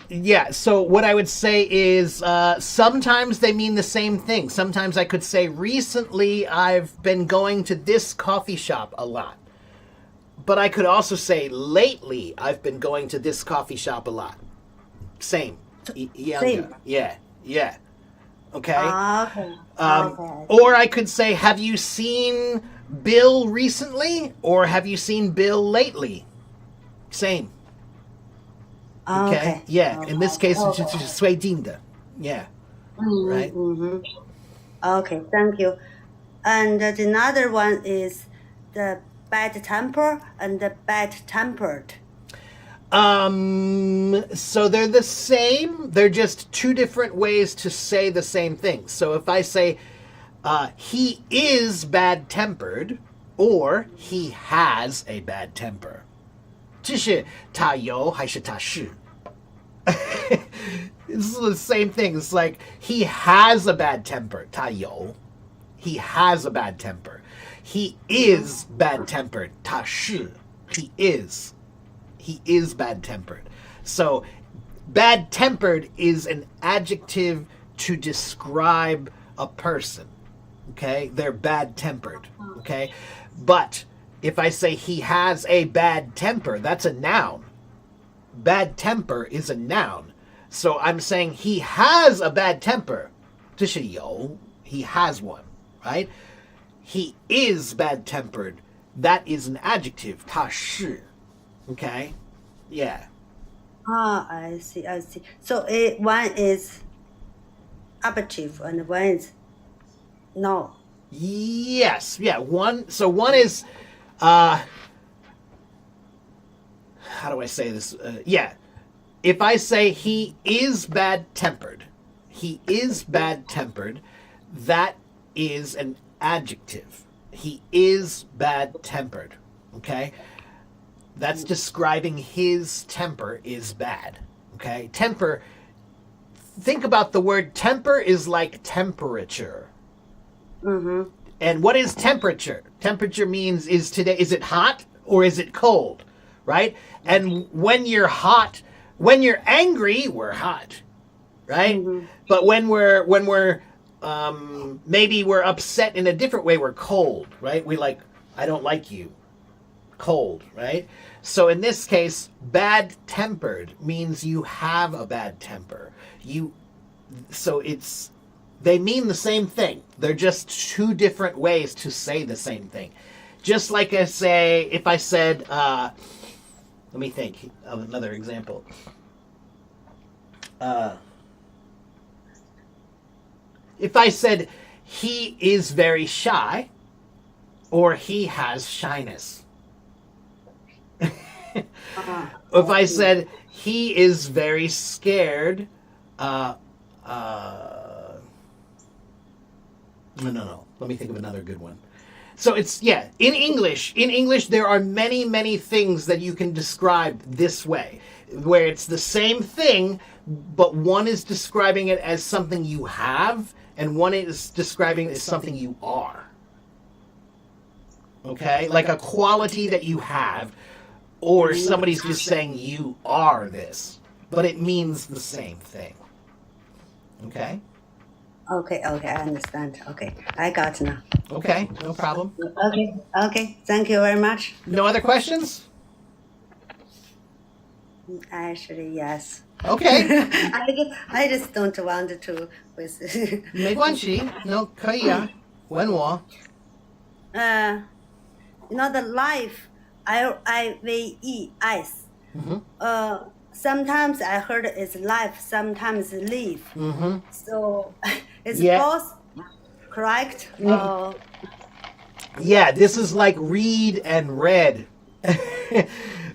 [SPEAKER 1] Yeah, so what I would say is sometimes they mean the same thing. Sometimes I could say, recently I've been going to this coffee shop a lot. But I could also say, lately I've been going to this coffee shop a lot. Same. Younger. Yeah. Okay?
[SPEAKER 3] Okay. Okay.
[SPEAKER 1] Or I could say, have you seen Bill recently? Or have you seen Bill lately? Same. Okay. Yeah. In this case, it's just 最近的. Yeah. Right.
[SPEAKER 3] Okay. Thank you. And another one is the bad temper and the bad tempered.
[SPEAKER 1] So they're the same. They're just two different ways to say the same thing. So if I say, he is bad tempered, or he has a bad temper. 这是他有还是他是? This is the same thing. It's like he has a bad temper. 他有. He has a bad temper. He is bad-tempered. 他是 he is. He is bad-tempered. So bad-tempered is an adjective to describe a person. Okay? They're bad-tempered. Okay? But if I say he has a bad temper, that's a noun. Bad temper is a noun. So I'm saying he has a bad temper. 这是有, he has one, right? He is bad-tempered. That is an adjective. 他是. Okay? Yeah.
[SPEAKER 3] I see. So one is adjective and one is no.
[SPEAKER 1] Yes. Yeah. One is, how do I say this? Yeah. If I say he is bad-tempered, that is an adjective. He is bad-tempered. Okay? That's describing his temper is bad. Okay? Temper, think about the word temper is like temperature.
[SPEAKER 3] Mm-hmm.
[SPEAKER 1] And what is temperature? Temperature means is it hot or is it cold? Right? And when you're hot, when you're angry, we're hot. Right?
[SPEAKER 3] Mm-hmm.
[SPEAKER 1] But when we're maybe we're upset in a different way, we're cold, right? I don't like you. Cold, right? So in this case, bad-tempered means you have a bad temper. They mean the same thing. They're just two different ways to say the same thing. Just like if I said, let me think of another example. If I said, he is very shy, or he has shyness. If I said, he is very scared, no. Let me think of another good one. So in English, there are many, many things that you can describe this way, where it's the same thing, but one is describing it as something you have, and one is describing it as something you are. Okay? Like a quality that you have, or somebody's just saying you are this, but it means the same thing. Okay?
[SPEAKER 3] Okay, I understand. Okay, I got now.
[SPEAKER 1] Okay, no problem.
[SPEAKER 3] Okay, thank you very much.
[SPEAKER 1] No other questions?
[SPEAKER 3] Actually, yes.
[SPEAKER 1] Okay.
[SPEAKER 3] I just don't want to with
[SPEAKER 1] 没关系 no 可以啊问我
[SPEAKER 3] the life lives. Sometimes I heard it's life, sometimes live.
[SPEAKER 1] Mm-hmm.
[SPEAKER 3] So it's
[SPEAKER 1] Yeah.
[SPEAKER 3] both correct?
[SPEAKER 1] Yeah, this is like read and read.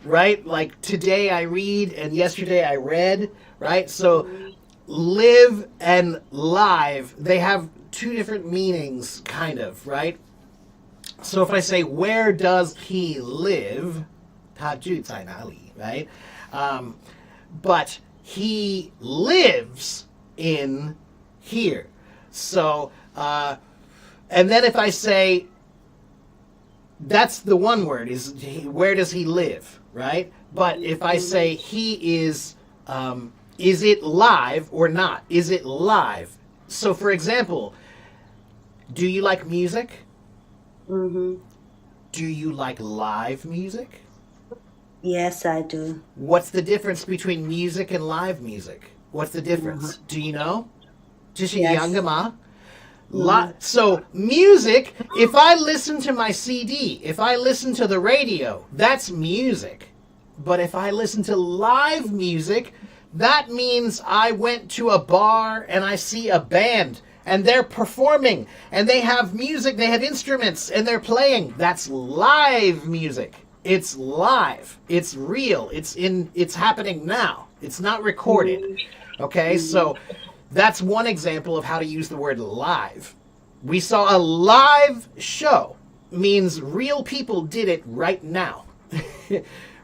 [SPEAKER 1] Right? Like today I read and yesterday I read, right? So live and live, they have two different meanings, kind of, right? So if I say, where does he live? 他住在哪里, right? But he lives in here. So, and then if I say, that's the one word, where does he live, right? But if I say he is it live or not? Is it live? So for example, do you like music?
[SPEAKER 3] Mm-hmm.
[SPEAKER 1] Do you like live music?
[SPEAKER 3] Yes, I do.
[SPEAKER 1] What's the difference between music and live music? What's the difference? Do you know? 这是一样的吗? So music, if I listen to my CD, if I listen to the radio, that's music. But if I listen to live music, that means I went to a bar and I see a band and they're performing and they have music, they have instruments and they're playing. That's live music. It's live. It's real. It's happening now. It's not recorded. Okay? So that's one example of how to use the word live. We saw a live show. Means real people did it right now.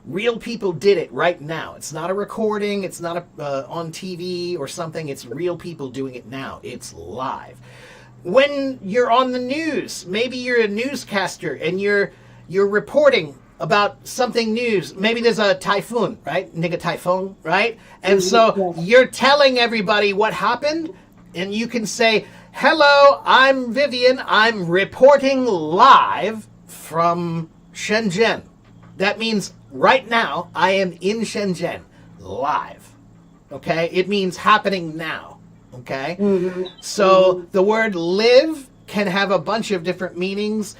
[SPEAKER 1] Real people did it right now. It's not a recording. It's not on TV or something. It's real people doing it now. It's live. when you're on the news, maybe you're a newscaster and you're reporting about something news. Maybe there's a typhoon, right? Nigga typhoon, right? And so you're telling everybody what happened, and you can say, "Hello, I'm Vivian. I'm reporting live from Shenzhen." That means right now I am in Shenzhen live. Okay? It means happening now. Okay? So the word live can have a bunch of different meanings,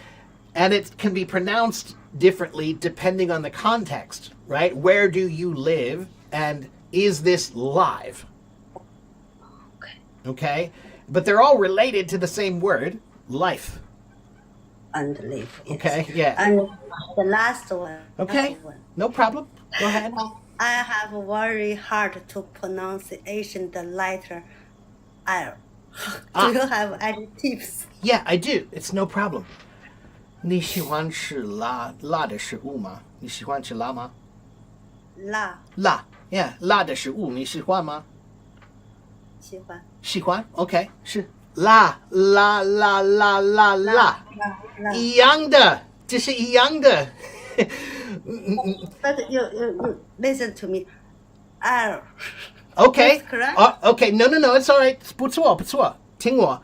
[SPEAKER 1] and it can be pronounced differently depending on the context, right? Where do you live, and is this live? Okay? But they're all related to the same word, life.
[SPEAKER 3] And live. Yes.
[SPEAKER 1] Okay? Yeah.
[SPEAKER 3] And the last one.
[SPEAKER 1] Okay.
[SPEAKER 3] last one.
[SPEAKER 1] No problem. Go ahead.
[SPEAKER 3] I have very hard to pronunciation the letter L. Do you have any tips?
[SPEAKER 1] Yeah, I do. It's no problem. 你喜欢吃辣的食物吗？你喜欢吃辣吗？
[SPEAKER 3] 辣，
[SPEAKER 1] 辣 Yeah, 辣的食物你喜欢吗？
[SPEAKER 3] 喜欢。
[SPEAKER 1] 喜欢 OK 是辣一样的，这是一样的。
[SPEAKER 3] But you listen to me. L.
[SPEAKER 1] Okay.
[SPEAKER 3] That's correct.
[SPEAKER 1] Okay. No. It's all right. 不错。听我。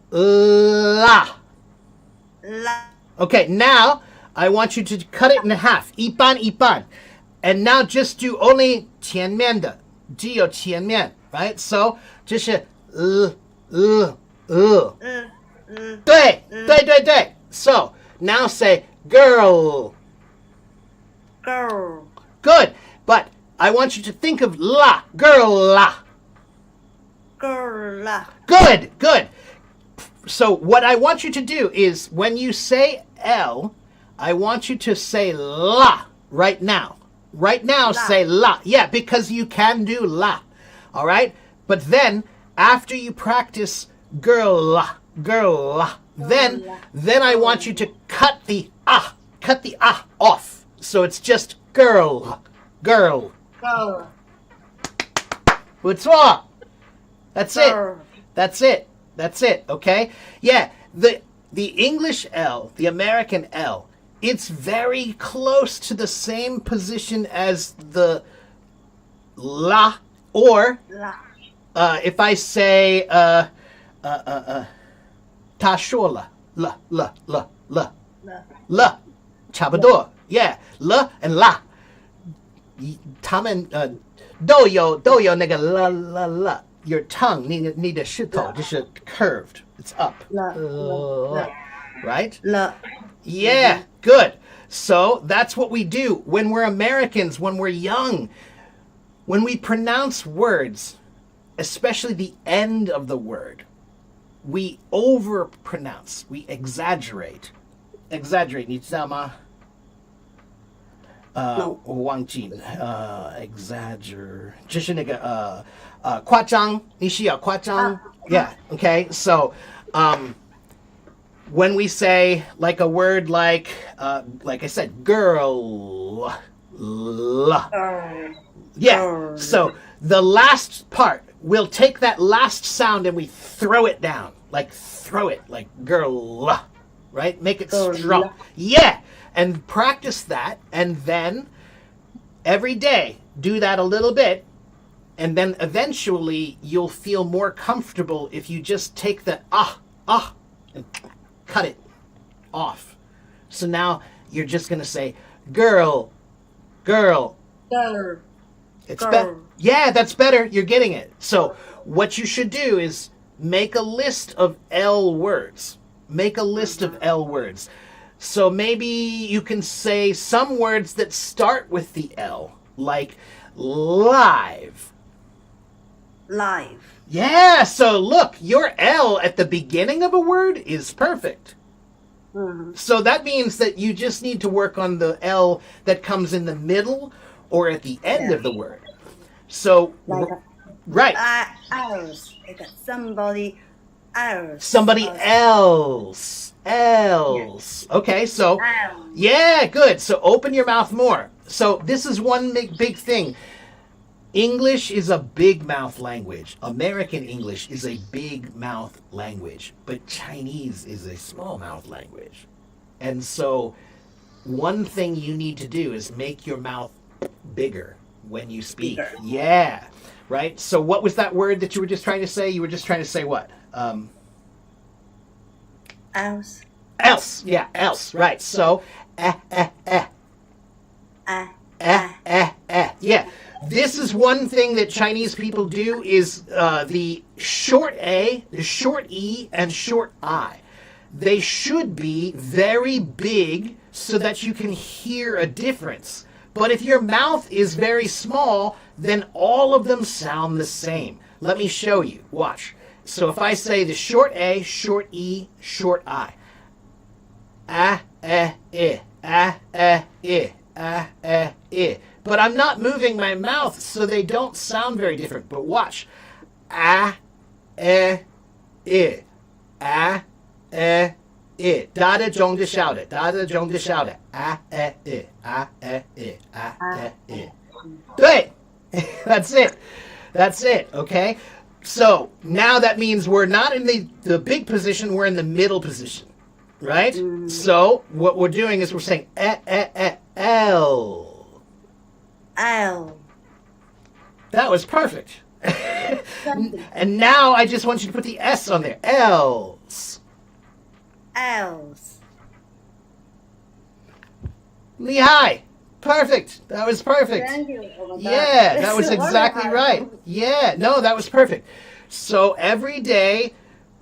[SPEAKER 1] 辣。
[SPEAKER 3] 辣。
[SPEAKER 1] Okay. Now I want you to cut it in half. 一半。And now just do only 前面的，只有前面 right? So 就是对。So now say girl.
[SPEAKER 3] Girl.
[SPEAKER 1] Good. But I want you to think of la. Girl la.
[SPEAKER 3] Girl. La.
[SPEAKER 1] Good. So what I want you to do is when you say L, I want you to say la right now. Right now,
[SPEAKER 3] La.
[SPEAKER 1] say la. Yeah, because you can do la. All right? But then, after you practice girl la, then I want you to cut the ah off. So it's just girl.
[SPEAKER 3] Girl.
[SPEAKER 1] 不错. That's it.
[SPEAKER 3] Girl.
[SPEAKER 1] That's it. Okay? Yeah, the English L, the American L, it's very close to the same position as the la, or
[SPEAKER 3] La.
[SPEAKER 1] if I say 他说了 了 差不多 yeah 了 and 啦他们都有那个了 your tongue 你的舌头就是 curved it's up right
[SPEAKER 3] La.
[SPEAKER 1] yeah good so that's what we do when we're Americans when we're young when we pronounce words especially the end of the word we overpronounce we exaggerate 你知道吗
[SPEAKER 3] No.
[SPEAKER 1] 我忘记了 exaggerate 就是那个夸张你需要夸张 yeah okay so when we say like a word like I said girl yeah so the last part we'll take that last sound and we throw it down like throw it like girl right make it strong yeah and practice that and then every day do that a little bit and then eventually you'll feel more comfortable if you just take the and cut it off so now you're just gonna say girl it's better yeah that's better you're getting it so what you should do is make a list of L words so maybe you can say some words that start with the L, like live. Yeah, so look, your L at the beginning of a word is perfect. So that means that you just need to work on the L that comes in the middle or at the end of the word. So, right.
[SPEAKER 3] Else. Like somebody else.
[SPEAKER 1] Somebody else. Okay, so yeah, good. So open your mouth more. So this is one big thing. English is a big mouth language. American English is a big mouth language, but Chinese is a small mouth language. And so one thing you need to do is make your mouth bigger when you speak.
[SPEAKER 3] Bigger.
[SPEAKER 1] Yeah. Right? So what was that word that you were just trying to say? You were just trying to say what?
[SPEAKER 3] Else.
[SPEAKER 1] Else. Yeah, else. Right. So, yeah. This is one thing that Chinese people do is the short A, the short E, and short I. They should be very big so that you can hear a difference. But if your mouth is very small, then all of them sound the same. Let me show you. Watch. So if I say the short A, short E, short I. Ah, eh, eh, ah, eh, eh, ah, eh, eh. But I'm not moving my mouth, so they don't sound very different. But watch. Ah, eh, eh, ah, eh, eh. 大的中的小的，大的中的小的，啊哎eh, ah eh eh, ah eh eh. 对, that's it. That's it, okay? So now that means we're not in the big position, we're in the middle position, right? So what we're doing is we're saying L.
[SPEAKER 3] L.
[SPEAKER 1] That was perfect. And now I just want you to put the S on there. Else.
[SPEAKER 3] Else.
[SPEAKER 1] 厉害. Perfect. That was perfect.
[SPEAKER 3] Thank you. Oh my God.
[SPEAKER 1] Yeah, that was
[SPEAKER 3] It's
[SPEAKER 1] exactly
[SPEAKER 3] wonderful.
[SPEAKER 1] right. Yeah, no, that was perfect. So every day,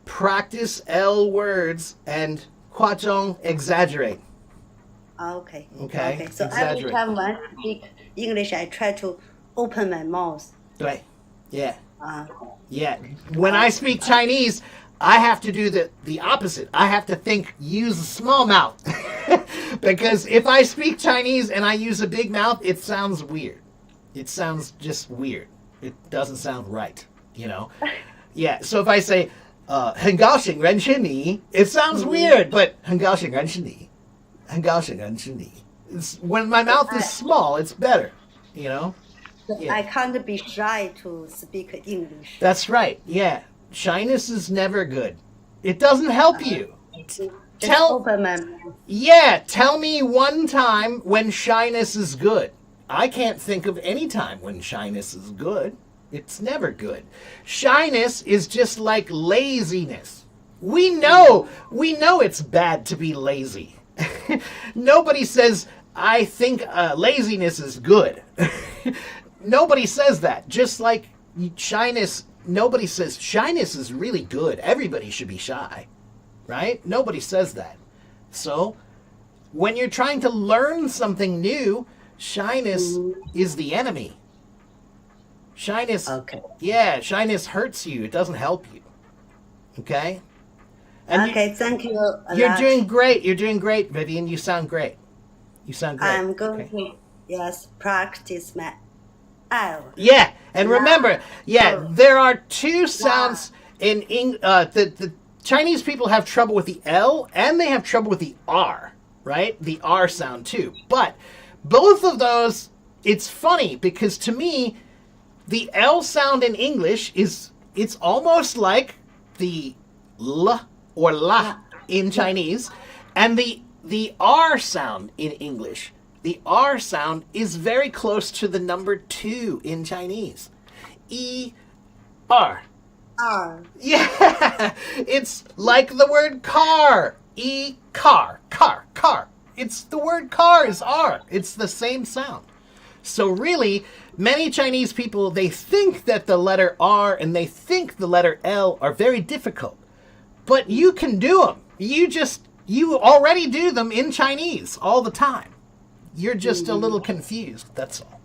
[SPEAKER 1] practice L words and 夸张 exaggerate.
[SPEAKER 3] Okay.
[SPEAKER 1] Okay,
[SPEAKER 3] So
[SPEAKER 1] exaggerate.
[SPEAKER 3] every time when I speak English, I try to open my mouth.
[SPEAKER 1] 对. Yeah.
[SPEAKER 3] Uh,
[SPEAKER 1] Yeah. When I speak Chinese, I have to do the opposite. I have to use a small mouth. Because if I speak Chinese and I use a big mouth, it sounds weird. It sounds just weird. It doesn't sound right, you know? Yeah, so if I say, 很高兴认识你, it sounds weird, but 很高兴认识你. 很高兴认识你. When my mouth is small, it's better, you know? Yeah.
[SPEAKER 3] I can't be shy to speak English.
[SPEAKER 1] That's right, yeah. Shyness is never good. It doesn't help you.
[SPEAKER 3] Just
[SPEAKER 1] Tell-
[SPEAKER 3] open my mouth.
[SPEAKER 1] Yeah, tell me one time when shyness is good. I can't think of any time when shyness is good. It's never good. Shyness is just like laziness. We know it's bad to be lazy. Nobody says, I think laziness is good. Nobody says that. Just like shyness, nobody says shyness is really good. Everybody should be shy, right? Nobody says that. So, when you're trying to learn something new, shyness is the enemy. Shyness,
[SPEAKER 3] Okay.
[SPEAKER 1] yeah, shyness hurts you. It doesn't help you. Okay? And
[SPEAKER 3] Okay, thank you a
[SPEAKER 1] you're
[SPEAKER 3] lot.
[SPEAKER 1] doing great. You're doing great, Vivian. You sound great. You sound great.
[SPEAKER 3] I'm going
[SPEAKER 1] Okay.
[SPEAKER 3] to practice my L.
[SPEAKER 1] Yeah, and remember, yeah,
[SPEAKER 3] Oh.
[SPEAKER 1] there are two sounds in the Chinese people have trouble with the L and they have trouble with the R, right? The R sound too. But both of those, it's funny because to me, the L sound in English it's almost like the L or La in Chinese, and the R sound in English. The R sound is very close to the number 2 in Chinese. E, R.
[SPEAKER 3] R.
[SPEAKER 1] Yeah, it's like the word car. E, car, car, car. It's the word car is R. It's the same sound. So really, many Chinese people, they think that the letter R and they think the letter L are very difficult. But you can do them. You already do them in Chinese all the time. You're just a little confused, that's all.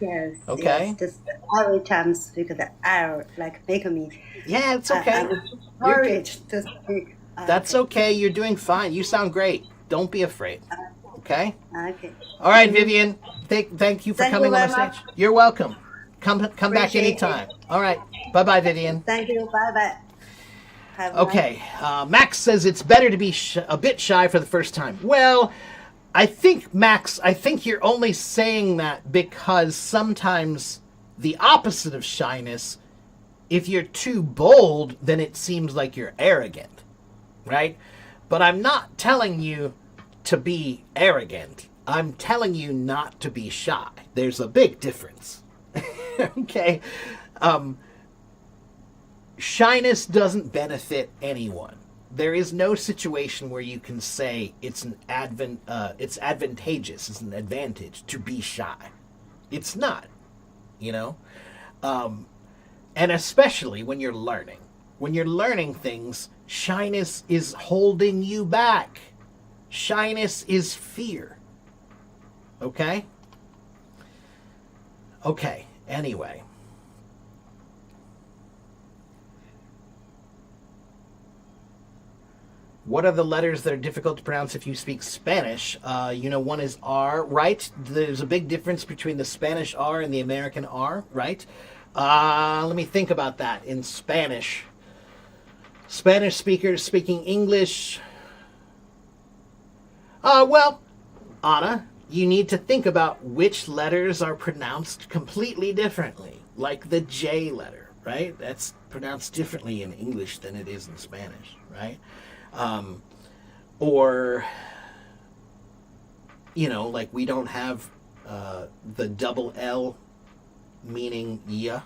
[SPEAKER 3] Yes.
[SPEAKER 1] Okay.
[SPEAKER 3] Yes, just every time speak the R, like make me.
[SPEAKER 1] Yeah, it's okay.
[SPEAKER 3] I'm worried to speak.
[SPEAKER 1] That's okay. You're doing fine. You sound great. Don't be afraid. Okay?
[SPEAKER 3] Okay.
[SPEAKER 1] All right, Vivian. Thank you for
[SPEAKER 3] Thank
[SPEAKER 1] coming
[SPEAKER 3] you
[SPEAKER 1] on the
[SPEAKER 3] very
[SPEAKER 1] stage. You're welcome. Come back
[SPEAKER 3] Appreciate it.
[SPEAKER 1] anytime. All right. Bye-bye, Vivian.
[SPEAKER 3] Thank you. Bye bye. Have a
[SPEAKER 1] Okay. Max says it's better to be a bit shy for the first time. Well, I think, Max, you're only saying that because sometimes The opposite of shyness, if you're too bold, then it seems like you're arrogant, right? But I'm not telling you to be arrogant. I'm telling you not to be shy. There's a big difference. Okay? Shyness doesn't benefit anyone. There is no situation where you can say it's advantageous, it's an advantage to be shy. It's not, you know? And especially when you're learning. When you're learning things, shyness is holding you back. Shyness is fear. Okay? Okay, anyway. What are the letters that are difficult to pronounce if you speak Spanish? One is R, right? There's a big difference between the Spanish R and the American R, right? Let me think about that. In Spanish, Spanish speakers speaking English. Well, Anna, you need to think about which letters are pronounced completely differently. Like the J letter, right? That's pronounced differently in English than it is in Spanish, right? Or, like we don't have the double L meaning yeah.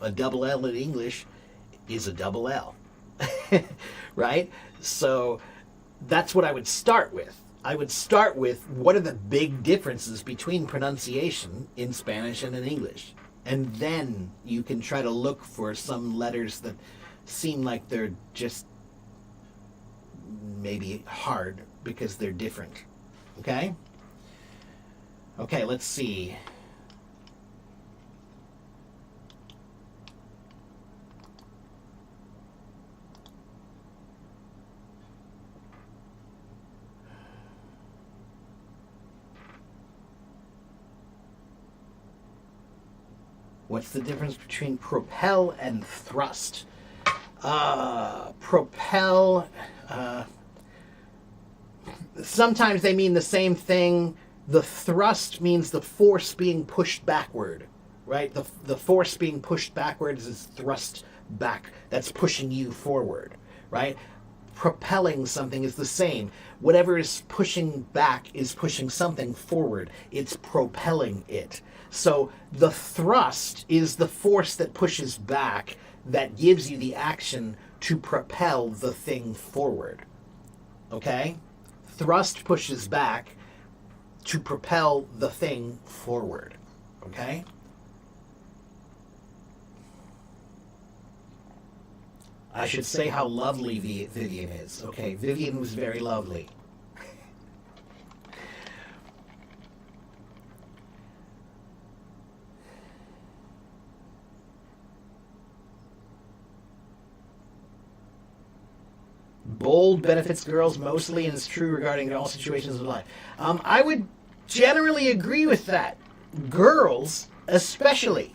[SPEAKER 1] A double L in English is a double L, right? So that's what I would start with. I would start with what are the big differences between pronunciation in Spanish and in English. And then you can try to look for some letters that seem like they're just maybe hard because they're different. Okay? Okay, let's see. What's the difference between propel and thrust? Propel, sometimes they mean the same thing. The thrust means the force being pushed backward, right? The force being pushed backwards is thrust back. That's pushing you forward, right? Propelling something is the same. Whatever is pushing back is pushing something forward. It's propelling it. So the thrust is the force that pushes back that gives you the action to propel the thing forward. Okay? Thrust pushes back to propel the thing forward. Okay? I should say how lovely Vivian is. Okay, Vivian was very lovely. Bold benefits girls mostly and is true regarding all situations of life. I would generally agree with that. Girls, especially.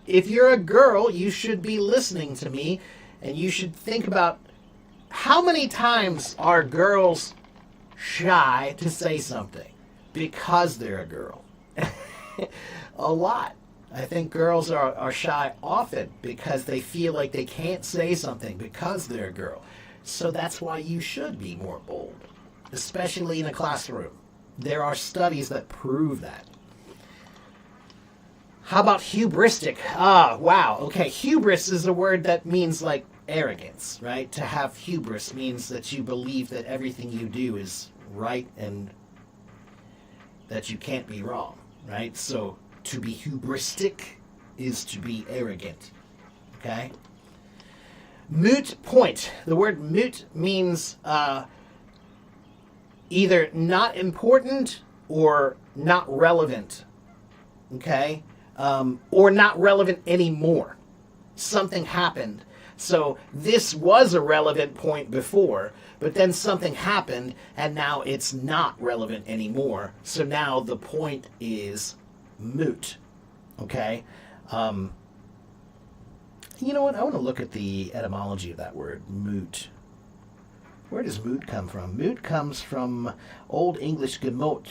[SPEAKER 1] If you're a girl, you should be listening to me and you should think about how many times are girls shy to say something because they're a girl. A lot. I think girls are shy often because they feel like they can't say something because they're a girl. So that's why you should be more bold, especially in a classroom. There are studies that prove that. How about hubristic? Wow. Okay, hubris is a word that means like arrogance, right? To have hubris means that you believe that everything you do is right and that you can't be wrong, right? So to be hubristic is to be arrogant, okay? Moot point. The word moot means either not important or not relevant, okay? Or not relevant anymore. Something happened. So this was a relevant point before, but then something happened and now it's not relevant anymore. So now the point is moot, okay? You know what? I want to look at the etymology of that word, moot. Where does moot come from? Moot comes from Old English gemot,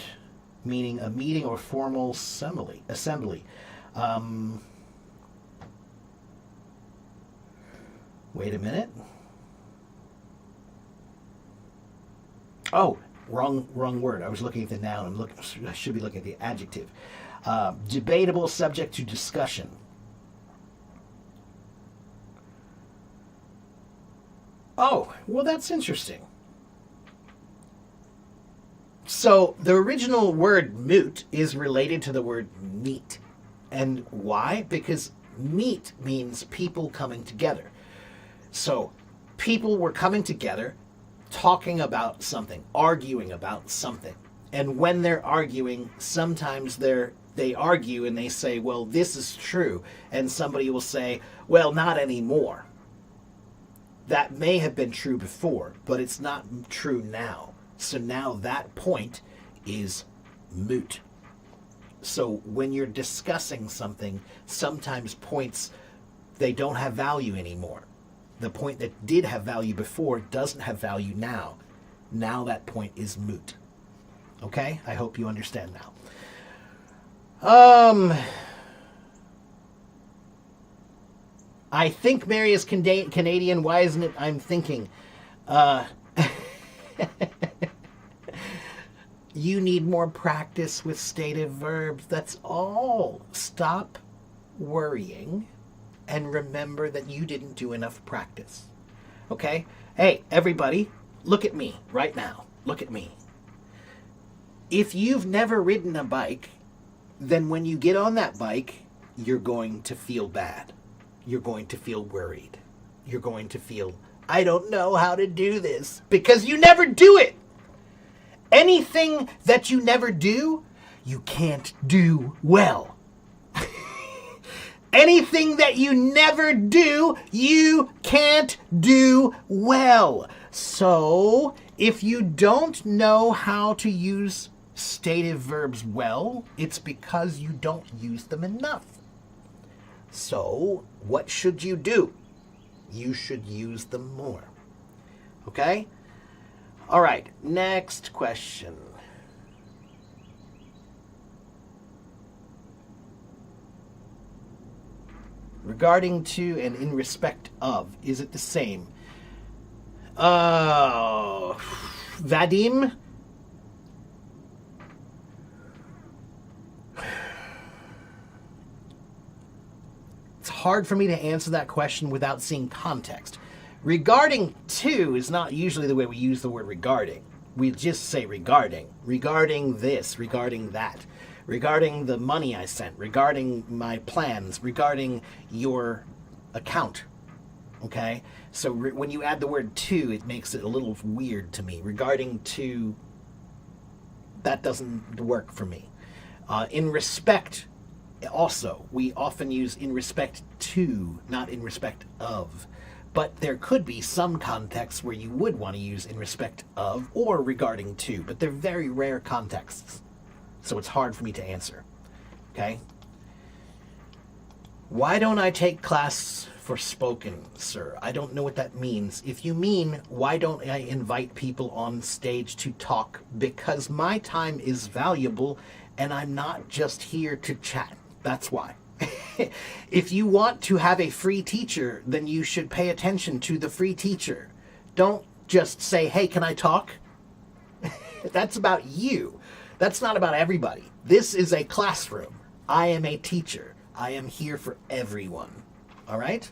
[SPEAKER 1] meaning a meeting or formal assembly. Wait a minute. Oh, wrong word. I was looking at the noun. I should be looking at the adjective. Debatable, subject to discussion. Oh, well, that's interesting. So the original word moot is related to the word meet. And why? Because meet means people coming together. So people were coming together, talking about something, arguing about something. And when they're arguing, sometimes they argue and they say, well, this is true. And somebody will say, well, not anymore. That may have been true before, but it's not true now. So now that point is moot. So when you're discussing something, sometimes points, they don't have value anymore. The point that did have value before doesn't have value now. Now that point is moot. Okay? I hope you understand now. I think Mary is Canadian. Why isn't it? I'm thinking. You need more practice with stative verbs. That's all. Stop worrying and remember that you didn't do enough practice. Okay? Hey, everybody, look at me right now. Look at me. If you've never ridden a bike, then when you get on that bike, you're going to feel bad. You're going to feel worried. You're going to feel, I don't know how to do this, because you never do it. Anything that you never do, you can't do well. Anything that you never do, you can't do well. So, if you don't know how to use stative verbs well, it's because you don't use them enough. So, what should you do? You should use them more. Okay? All right, next question. Regarding to and in respect of, is it the same? Vadim? It's hard for me to answer that question without seeing context. Regarding to is not usually the way we use the word regarding. We just say regarding. Regarding this, regarding that. Regarding the money I sent. Regarding my plans. Regarding your account. Okay? So when you add the word to, it makes it a little weird to me. Regarding to, that doesn't work for me. In respect, also, we often use in respect to, not in respect of. But there could be some contexts where you would want to use in respect of or regarding to, but they're very rare contexts. So it's hard for me to answer. Okay? Why don't I take class for spoken, sir? I don't know what that means. If you mean, why don't I invite people on stage to talk? Because my time is valuable and I'm not just here to chat. That's why. If you want to have a free teacher, then you should pay attention to the free teacher. Don't just say, hey, can I talk? That's about you. That's not about everybody. This is a classroom. I am a teacher. I am here for everyone. All right?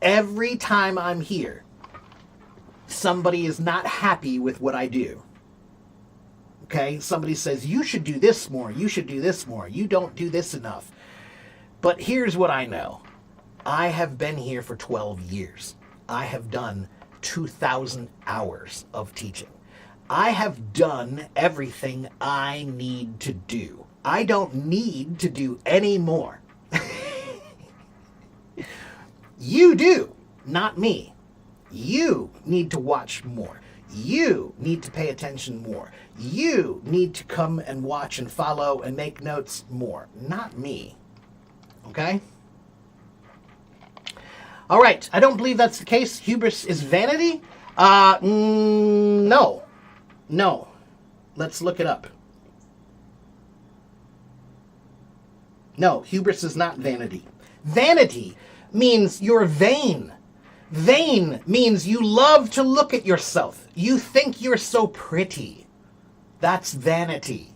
[SPEAKER 1] Every time I'm here, somebody is not happy with what I do. Okay, somebody says, you should do this more, you should do this more, you don't do this enough. But here's what I know. I have been here for 12 years. I have done 2,000 hours of teaching. I have done everything I need to do. I don't need to do any more. You do, not me. You need to watch more. You need to pay attention more. You need to come and watch and follow and make notes more. Not me. Okay? All right. I don't believe that's the case. Hubris is vanity? No. No. Let's look it up. No, hubris is not vanity. Vanity means you're vain. Vain means you love to look at yourself. You think you're so pretty. That's vanity.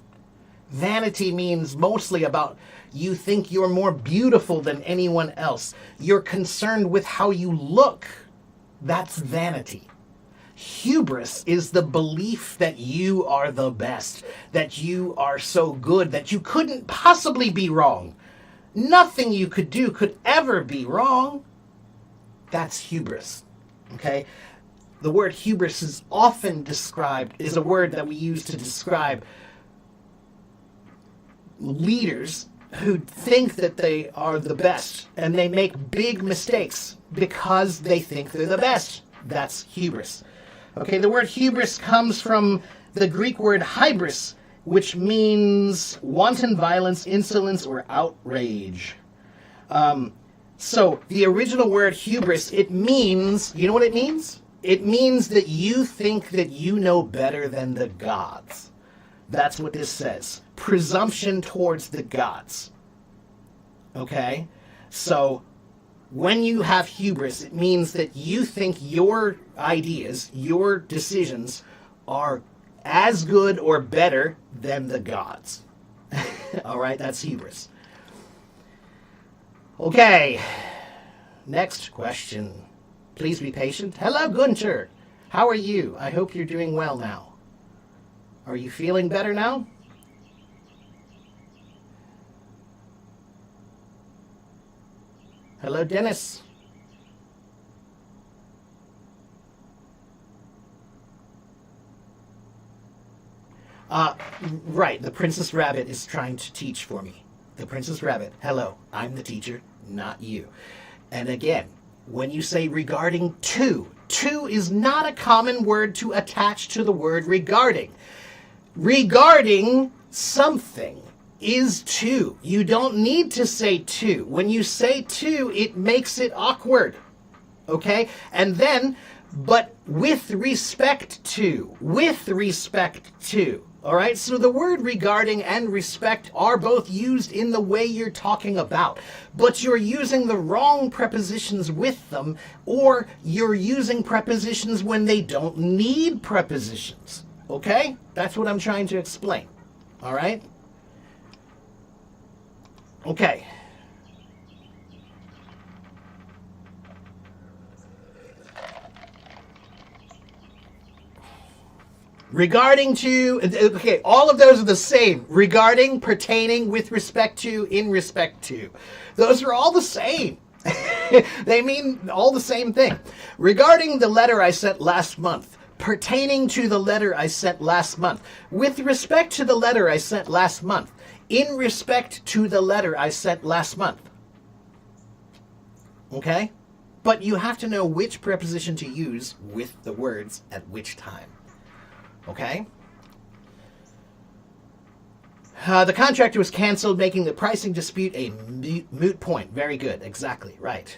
[SPEAKER 1] Vanity means mostly about you think you're more beautiful than anyone else. You're concerned with how you look. That's vanity. Hubris is the belief that you are the best, that you are so good, that you couldn't possibly be wrong. Nothing you could do could ever be wrong. That's hubris. Okay? The word hubris is often described, is a word that we use to describe leaders who think that they are the best, and they make big mistakes because they think they're the best. That's hubris. Okay, the word hubris comes from the Greek word hybris, which means wanton violence, insolence, or outrage. So the original word hubris, it means, you know what it means? It means that you think that you know better than the gods. That's what this says. Presumption towards the gods. Okay? So when you have hubris, it means that you think your ideas, your decisions are as good or better than the gods. All right, that's hubris. Okay, next question. Please be patient. Hello, Gunter. How are you? I hope you're doing well now. Are you feeling better now? Hello, Dennis. Right, the Princess Rabbit is trying to teach for me. The Princess Rabbit, hello, I'm the teacher, not you. And again, when you say regarding to is not a common word to attach to the word regarding. Regarding something is to. You don't need to say to. When you say to, it makes it awkward. Okay? And then, but with respect to. With respect to. All right? So the word regarding and respect are both used in the way you're talking about. But you're using the wrong prepositions with them, or you're using prepositions when they don't need prepositions. Okay? That's what I'm trying to explain. All right? Okay. Regarding to, okay, all of those are the same. Regarding, pertaining, with respect to, in respect to. Those are all the same. They mean all the same thing. Regarding the letter I sent last month. Pertaining to the letter I sent last month. With respect to the letter I sent last month. In respect to the letter I sent last month. Okay? But you have to know which preposition to use with the words at which time. Okay? The contract was canceled, making the pricing dispute a moot point. Very good. Exactly. Right.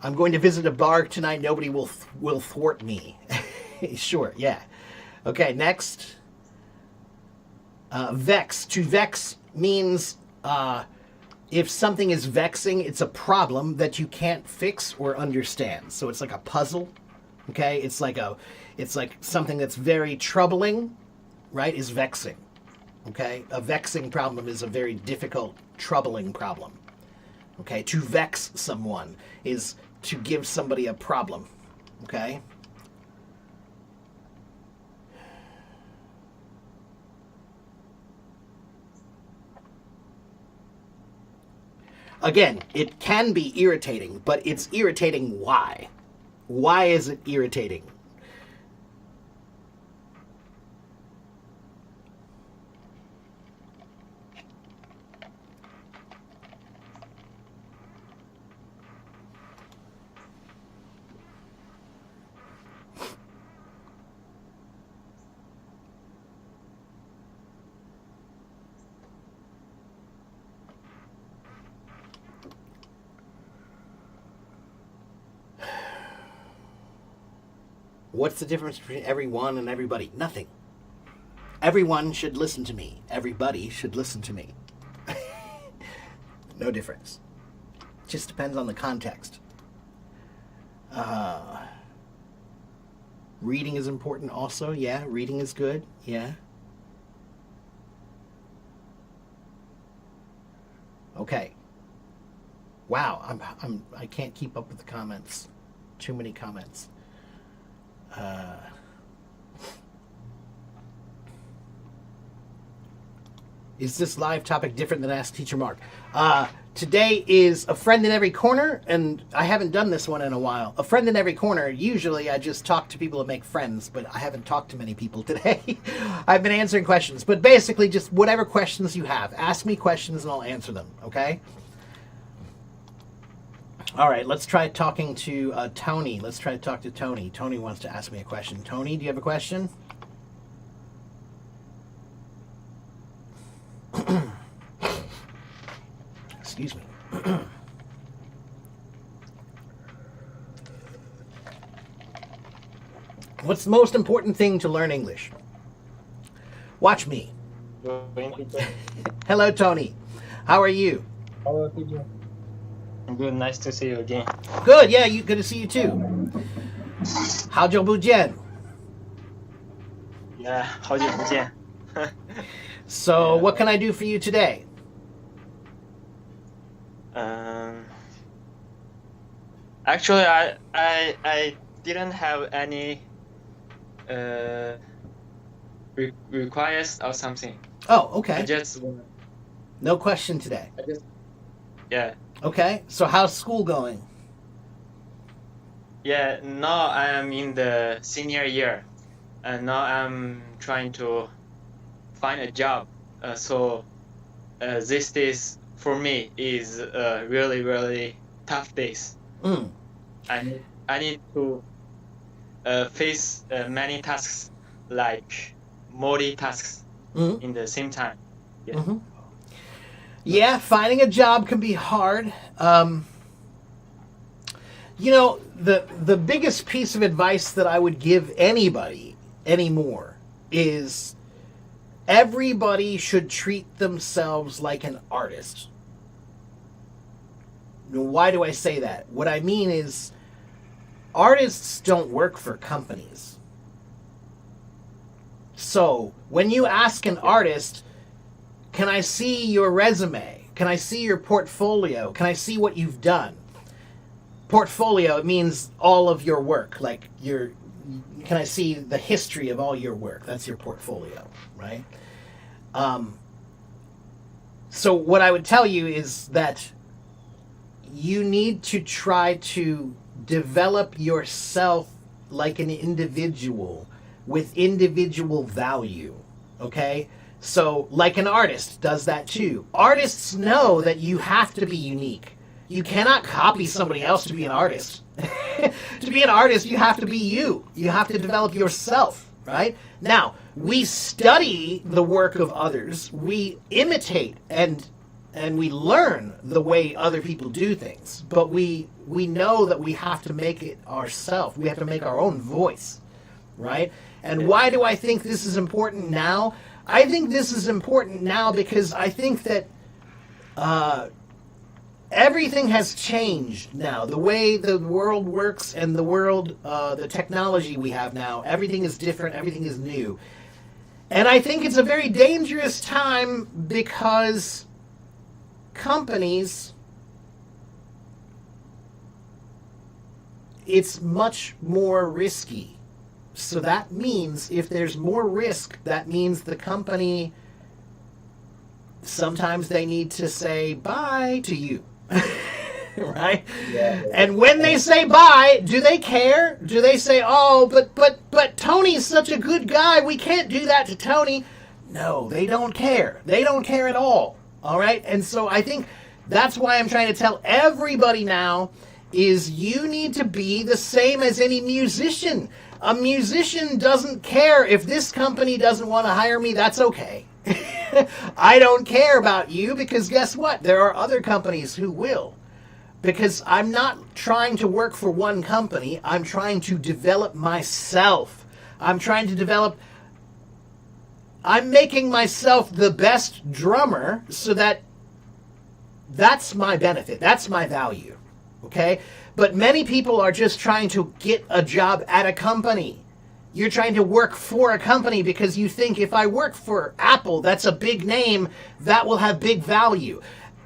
[SPEAKER 1] I'm going to visit a bar tonight. Nobody will thwart me. Sure. Yeah. Okay. Next. Vex. To vex means if something is vexing, it's a problem that you can't fix or understand. So it's like a puzzle. Okay. It's like something that's very troubling, right? Is vexing. Okay. A vexing problem is a very difficult, troubling problem. Okay. To vex someone is to give somebody a problem. Okay. Again, it can be irritating, but it's irritating why? Why is it irritating? What's the difference between everyone and everybody? Nothing. Everyone should listen to me. Everybody should listen to me. No difference. Just depends on the context. Reading is important also. Yeah, reading is good. Yeah. Okay. Wow, I can't keep up with the comments. Too many comments. Is this live topic different than Ask Teacher Mark? Today is a friend in every corner, and I haven't done this one in a while. A friend in every corner, usually I just talk to people and make friends, but I haven't talked to many people today. I've been answering questions, but basically just whatever questions you have. Ask me questions and I'll answer them, okay? All right, let's try talking to Tony. Let's try to talk to Tony. Tony wants to ask me a question. Tony, do you have a question? Excuse me. What's the most important thing to learn English? Watch me. Hello, Tony. How are you?
[SPEAKER 4] Hello, teacher. I'm good. Nice to see you again.
[SPEAKER 1] Good. Yeah, good to see you too. 好久不见.
[SPEAKER 4] Yeah, 好久不见.
[SPEAKER 1] So, what can I do for you today?
[SPEAKER 4] Actually, I didn't have any requests or something.
[SPEAKER 1] Oh, okay.
[SPEAKER 4] I just
[SPEAKER 1] No question today.
[SPEAKER 4] yeah.
[SPEAKER 1] Okay. So, how's school going?
[SPEAKER 4] Yeah, now I am in the senior year, and now I'm trying to find a job. So this days for me is really, really tough days. I need to face many tasks, like multi-tasks in the same time. Yeah.
[SPEAKER 1] Mm-hmm. Yeah, finding a job can be hard. You know, the biggest piece of advice that I would give anybody anymore is everybody should treat themselves like an artist. Why do I say that? What I mean is artists don't work for companies. So when you ask an artist, can I see your resume? Can I see your portfolio? Can I see what you've done? Portfolio, it means all of your work. Like can I see the history of all your work? That's your portfolio, right? So what I would tell you is that you need to try to develop yourself like an individual with individual value, okay? So like an artist does that too. Artists know that you have to be unique. You cannot copy somebody else to be an artist. To be an artist, you have to be you. You have to develop yourself, right? Now, we study the work of others. We imitate and we learn the way other people do things. But we know that we have to make it ourselves. We have to make our own voice, right? And why do I think this is important now? I think this is important now because I think that everything has changed now. The way the world works and the world, the technology we have now, everything is different, everything is new. And I think it's a very dangerous time because companies, it's much more risky. So that means if there's more risk, that means the company, sometimes they need to say bye to you. Right? Yeah. And when they say bye, do they care? Do they say, oh, but Tony's such a good guy, we can't do that to Tony? No, they don't care. They don't care at all. All right? And so I think that's why I'm trying to tell everybody now is you need to be the same as any musician. A musician doesn't care if this company doesn't want to hire me, that's okay. I don't care about you because guess what? There are other companies who will. Because I'm not trying to work for one company. I'm trying to develop myself. I'm trying to develop I'm making myself the best drummer so that's my benefit. That's my value. Okay? But many people are just trying to get a job at a company. You're trying to work for a company because you think if I work for Apple, that's a big name, that will have big value.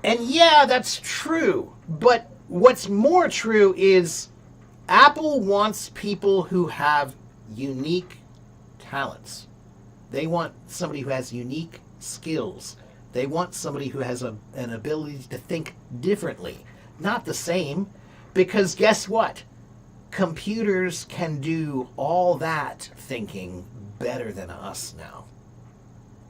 [SPEAKER 1] And yeah, that's true. But what's more true is Apple wants people who have unique talents. They want somebody who has unique skills. They want somebody who has an ability to think differently, not the same. Because guess what? Computers can do all that thinking better than us now.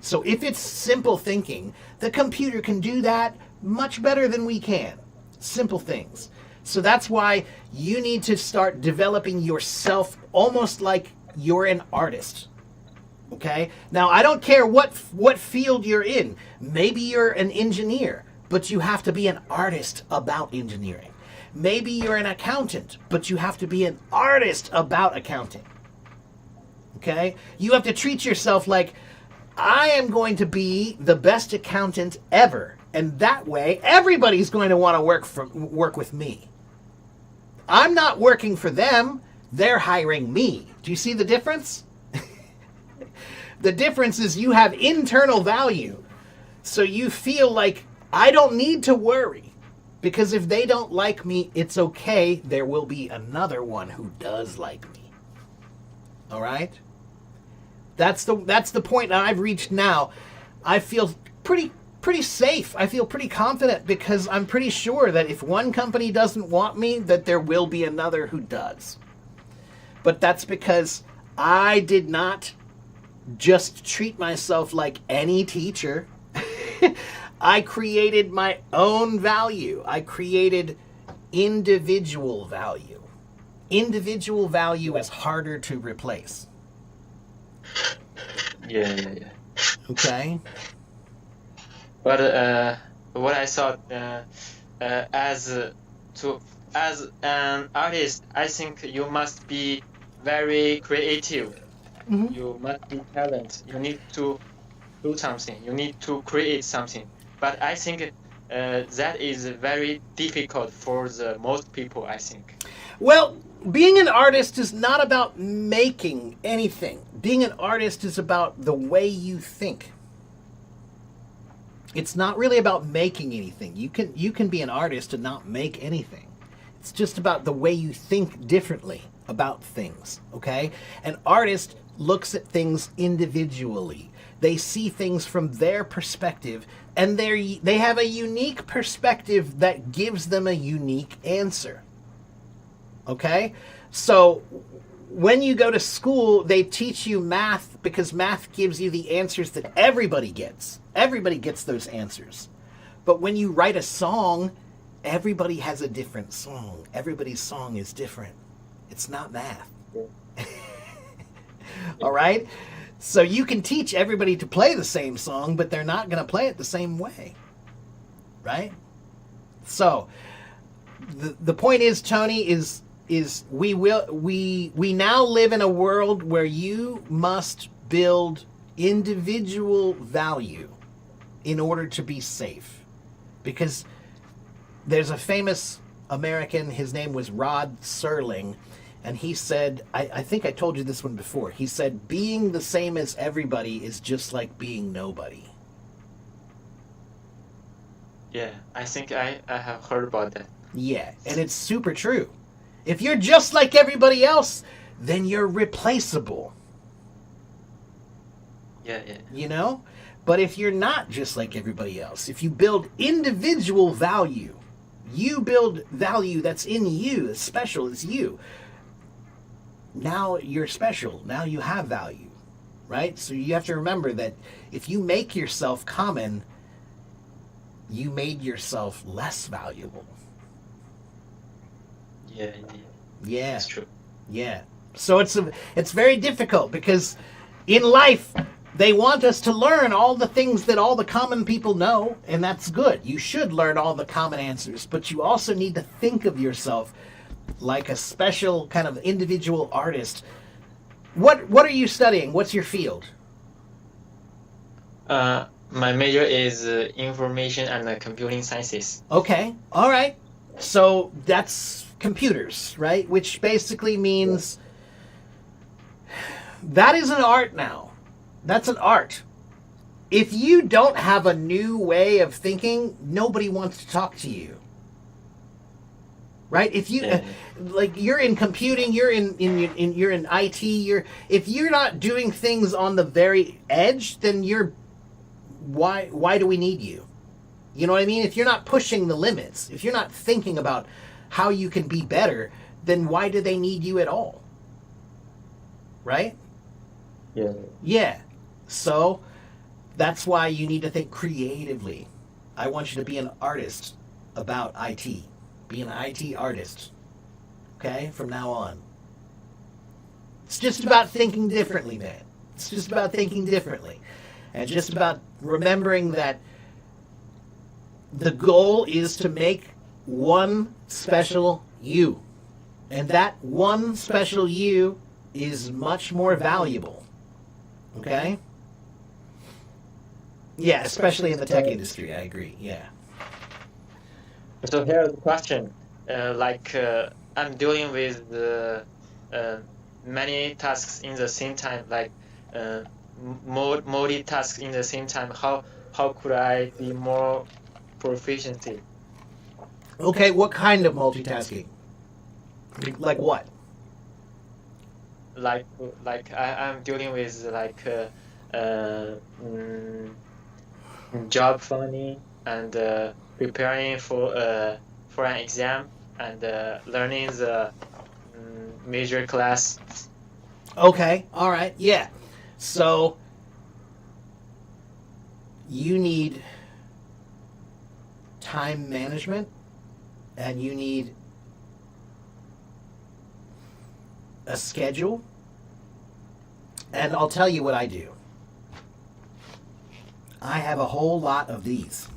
[SPEAKER 1] So if it's simple thinking, the computer can do that much better than we can. Simple things. So that's why you need to start developing yourself almost like you're an artist. Okay? Now, I don't care what field you're in. Maybe you're an engineer, but you have to be an artist about engineering. Maybe you're an accountant, but you have to be an artist about accounting. Okay? You have to treat yourself like, I am going to be the best accountant ever. And that way, everybody's going to want to work with me. I'm not working for them. They're hiring me. Do you see the difference? The difference is you have internal value. So you feel like, I don't need to worry. Because if they don't like me, it's okay. There will be another one who does like me. All right? That's the point I've reached now. I feel pretty safe. I feel pretty confident because I'm pretty sure that if one company doesn't want me, that there will be another who does. But that's because I did not just treat myself like any teacher. I created my own value. I created individual value. Individual value is harder to replace.
[SPEAKER 4] Yeah.
[SPEAKER 1] Okay?
[SPEAKER 4] But what I thought, as an artist, I think you must be very creative.
[SPEAKER 1] Mm-hmm.
[SPEAKER 4] You must be talent. You need to do something. You need to create something. But I think that is very difficult for the most people, I think.
[SPEAKER 1] Well, being an artist is not about making anything. Being an artist is about the way you think. It's not really about making anything. You can be an artist and not make anything. It's just about the way you think differently about things, okay? An artist looks at things individually. They see things from their perspective, and they have a unique perspective that gives them a unique answer. Okay? So when you go to school, they teach you math because math gives you the answers that everybody gets. Everybody gets those answers. But when you write a song, everybody has a different song. Everybody's song is different. It's not math. All right? So you can teach everybody to play the same song, but they're not going to play it the same way. Right? So the point is, Tony, is we now live in a world where you must build individual value in order to be safe. Because there's a famous American, his name was Rod Serling, and he said, I think I told you this one before, he said, being the same as everybody is just like being nobody.
[SPEAKER 4] Yeah, I think I have heard about that.
[SPEAKER 1] Yeah, and it's super true. If you're just like everybody else, then you're replaceable.
[SPEAKER 4] Yeah.
[SPEAKER 1] You know? But if you're not just like everybody else, if you build individual value, you build value that's in you, that's special, it's you. Now you're special. Now you have value, right? So you have to remember that if you make yourself common, you made yourself less valuable.
[SPEAKER 4] Yeah, indeed.
[SPEAKER 1] Yeah.
[SPEAKER 4] That's true.
[SPEAKER 1] Yeah. So it's very difficult because in life, they want us to learn all the things that all the common people know, and that's good. You should learn all the common answers, but you also need to think of yourself like a special kind of individual artist. What are you studying? What's your field?
[SPEAKER 4] My major is information and computing sciences.
[SPEAKER 1] Okay, all right. So that's computers, right? Which basically means that is an art now. That's an art. If you don't have a new way of thinking, nobody wants to talk to you. Right? If you like you're in computing, you're in you're in IT, if you're not doing things on the very edge, then why do we need you? You know what I mean? If you're not pushing the limits, if you're not thinking about how you can be better, then why do they need you at all? Right?
[SPEAKER 4] Yeah.
[SPEAKER 1] Yeah. So that's why you need to think creatively. I want you to be an artist about IT. Be an IT artist. Okay? From now on. It's just about thinking differently, man. It's just about thinking differently. And just about remembering that the goal is to make one special you. And that one special you is much more valuable. Okay? Yeah, especially in the tech industry, I agree. Yeah.
[SPEAKER 4] So here's the question. I'm dealing with many tasks in the same time, like multitask in the same time. How could I be more proficiency?
[SPEAKER 1] Okay, what kind of multitasking? Like what?
[SPEAKER 4] I'm dealing with job finding and preparing for an exam and learning the major class.
[SPEAKER 1] Okay, all right, yeah. So you need time management and you need a schedule. And I'll tell you what I do. I have a whole lot of these.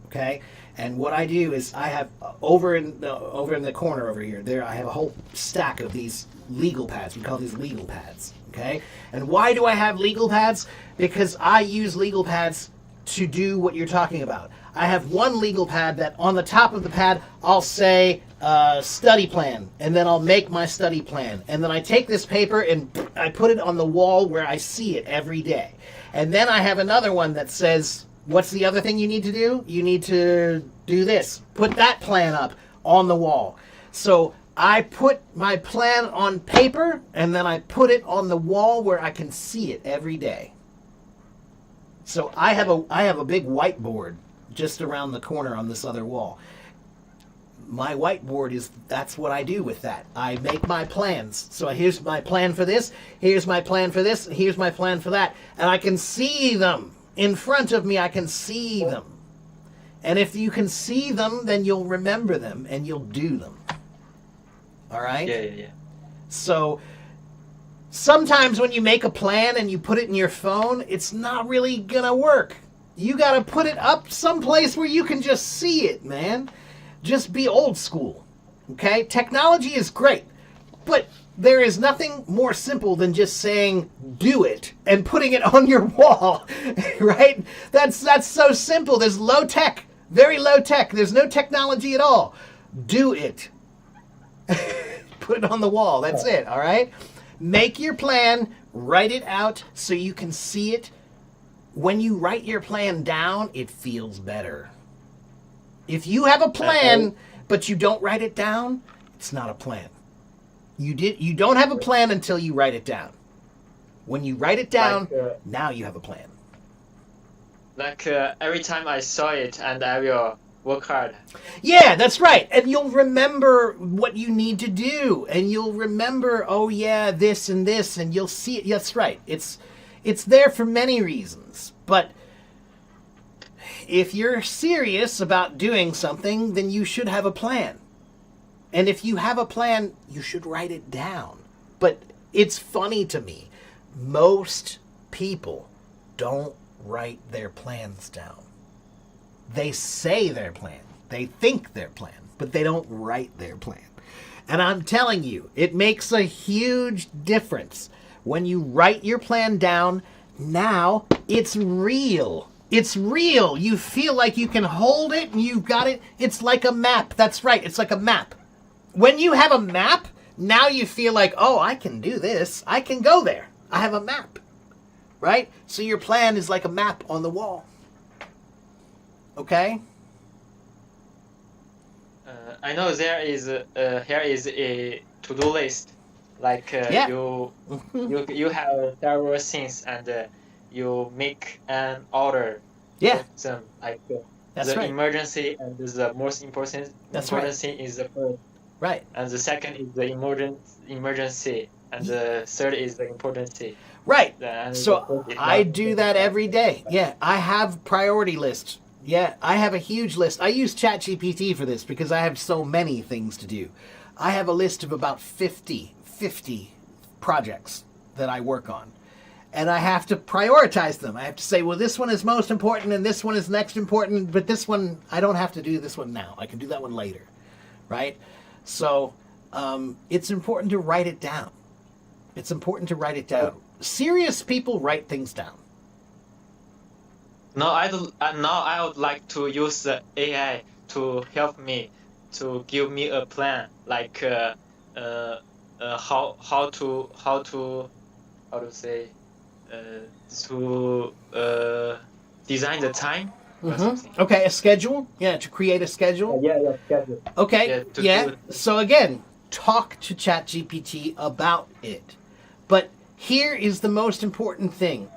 [SPEAKER 1] Okay? And what I do is I have over in the corner over here, there I have a whole stack of these legal pads. We call these legal pads. Okay? And why do I have legal pads? Because I use legal pads to do what you're talking about. I have one legal pad that on the top of the pad I'll say study plan, and then I'll make my study plan, and then I take this paper and I put it on the wall where I see it every day. And then I have another one that says, what's the other thing you need to do? You need to do this. Put that plan up on the wall. So I put my plan on paper and then I put it on the wall where I can see it every day. So I have a big whiteboard just around the corner on this other wall. My whiteboard that's what I do with that. I make my plans. So here's my plan for this, here's my plan for this, here's my plan for that. And I can see them. In front of me, I can see them. And if you can see them, then you'll remember them and you'll do them. All right?
[SPEAKER 4] Yeah.
[SPEAKER 1] So sometimes when you make a plan and you put it in your phone, it's not really gonna work. You gotta put it up someplace where you can just see it, man. Just be old school, okay? Technology is great, but there is nothing more simple than just saying, do it, and putting it on your wall, right? That's so simple. There's low tech, very low tech. There's no technology at all. Do it. Put it on the wall. That's it, all right? Make your plan, write it out so you can see it. When you write your plan down, it feels better. If you have a plan, but you don't write it down, it's not a plan. You don't have a plan until you write it down. When you write it down, now you have a plan.
[SPEAKER 4] Every time I saw it, and I will work hard.
[SPEAKER 1] Yeah, that's right. And you'll remember what you need to do, and you'll remember, oh yeah, this, and you'll see it. That's right. It's there for many reasons, but if you're serious about doing something, then you should have a plan. And if you have a plan, you should write it down. But it's funny to me. Most people don't write their plans down. They say their plan. They think their plan, but they don't write their plan. And I'm telling you, it makes a huge difference when you write your plan down Now it's real. It's real. You feel like you can hold it and you've got it. It's like a map. That's right. It's like a map. When you have a map, now you feel like, oh, I can do this. I can go there. I have a map. Right? So your plan is like a map on the wall. Okay?
[SPEAKER 4] I know there is here is a to-do list. Like
[SPEAKER 1] Yeah.
[SPEAKER 4] you have several things and you make an order
[SPEAKER 1] Yeah.
[SPEAKER 4] of them. Like
[SPEAKER 1] That's
[SPEAKER 4] the
[SPEAKER 1] right.
[SPEAKER 4] emergency and the most important
[SPEAKER 1] That's right.
[SPEAKER 4] thing is the first,
[SPEAKER 1] Right.
[SPEAKER 4] and the second is the emergency, and the third is the importancy.
[SPEAKER 1] Right.
[SPEAKER 4] And the
[SPEAKER 1] So
[SPEAKER 4] fourth is
[SPEAKER 1] I
[SPEAKER 4] not
[SPEAKER 1] do that every day. Yeah, I have priority lists. Yeah, I have a huge list. I use ChatGPT for this because I have so many things to do. I have a list of about 50 projects that I work on. And I have to prioritize them. I have to say, well, this one is most important and this one is next important, but this one, I don't have to do this one now. I can do that one later, right? So it's important to write it down. It's important to write it down. Serious people write things down.
[SPEAKER 4] Now I would like to use the AI to help me, to give me a plan, like how to say to design the time or something.
[SPEAKER 1] Okay, a schedule? Yeah, to create a schedule?
[SPEAKER 4] Yeah, schedule.
[SPEAKER 1] Okay,
[SPEAKER 4] Yeah, to
[SPEAKER 1] yeah.
[SPEAKER 4] do it.
[SPEAKER 1] So again, talk to ChatGPT about it. But here is the most important thing.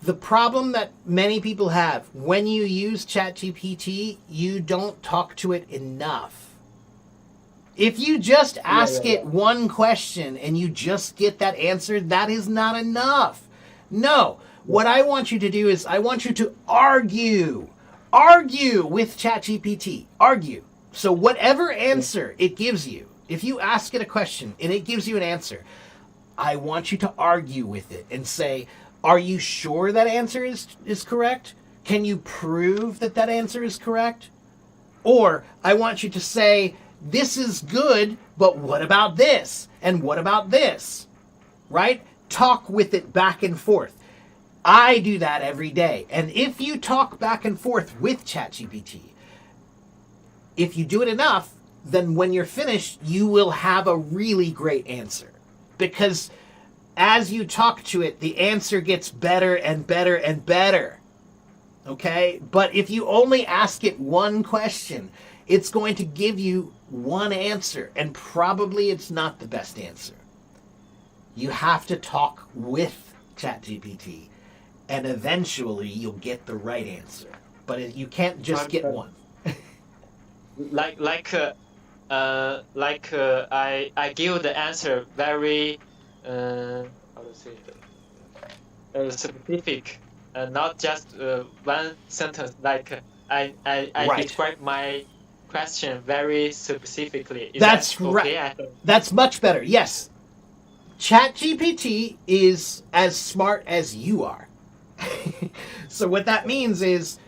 [SPEAKER 1] The problem that many people have when you use ChatGPT, you don't talk to it enough. If you just ask it one question and you just get that answer, that is not enough. No. What I want you to do is I want you to argue. Argue with ChatGPT. Argue. So whatever answer it gives you, if you ask it a question and it gives you an answer, I want you to argue with it and say, are you sure that answer is correct? Can you prove that that answer is correct? Or I want you to say, this is good, but what about this? And what about this? Right? Talk with it back and forth. I do that every day. And if you talk back and forth with ChatGPT, if you do it enough, then when you're finished, you will have a really great answer. Because as you talk to it, the answer gets better and better and better. Okay? But if you only ask it one question, it's going to give you one answer, and probably it's not the best answer. You have to talk with ChatGPT, and eventually you'll get the right answer. But you can't just get one.
[SPEAKER 4] I give the answer very how to say specific, not just one sentence. Like I
[SPEAKER 1] Right.
[SPEAKER 4] describe my question very specifically. Is
[SPEAKER 1] That's
[SPEAKER 4] that okay?
[SPEAKER 1] right. That's much better. Yes. ChatGPT is as smart as you are. So what that means is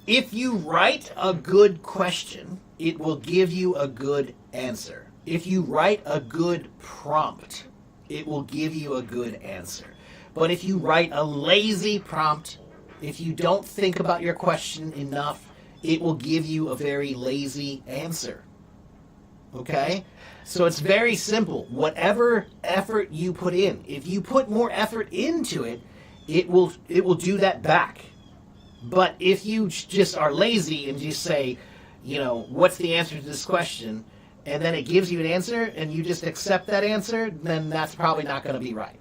[SPEAKER 1] if you write a good question, it will give you a good answer. If you write a good prompt, it will give you a good answer. But if you write a lazy prompt, if you don't think about your question enough, it will give you a very lazy answer. Okay? So it's very simple. Whatever effort you put in, if you put more effort into it, it will do that back. But if you just are lazy and just say, what's the answer to this question, and then it gives you an answer and you just accept that answer, then that's probably not going to be right.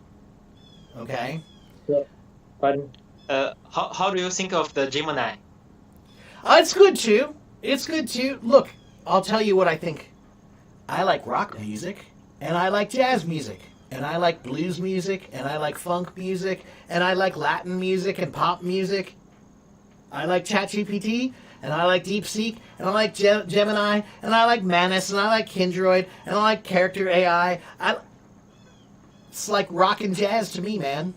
[SPEAKER 1] Okay?
[SPEAKER 4] Yeah. But how do you think of the Gemini?
[SPEAKER 1] It's good too. It's good too. Look, I'll tell you what I think. I like rock music, and I like jazz music, and I like blues music, and I like funk music, and I like Latin music and pop music. I like ChatGPT, and I like DeepSeek, and I like Gemini, and I like Manus, and I like Kindroid, and I like Character AI. It's like rock and jazz to me, man.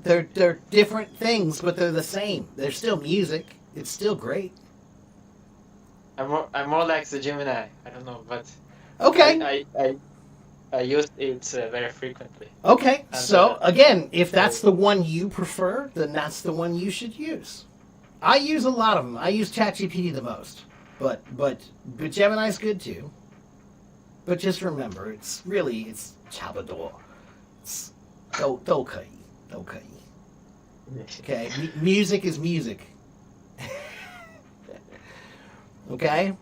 [SPEAKER 1] They're different things, but they're the same. They're still music. It's still great.
[SPEAKER 4] I'm more like the Gemini. I don't know, but
[SPEAKER 1] Okay.
[SPEAKER 4] use it very frequently.
[SPEAKER 1] Okay,
[SPEAKER 4] And
[SPEAKER 1] so again, if that's the one you prefer, then that's the one you should use. I use a lot of them. I use ChatGPT the most, but Gemini's good too. But just remember, it's 差不多. It's 都可以. Okay, music is music. Okay.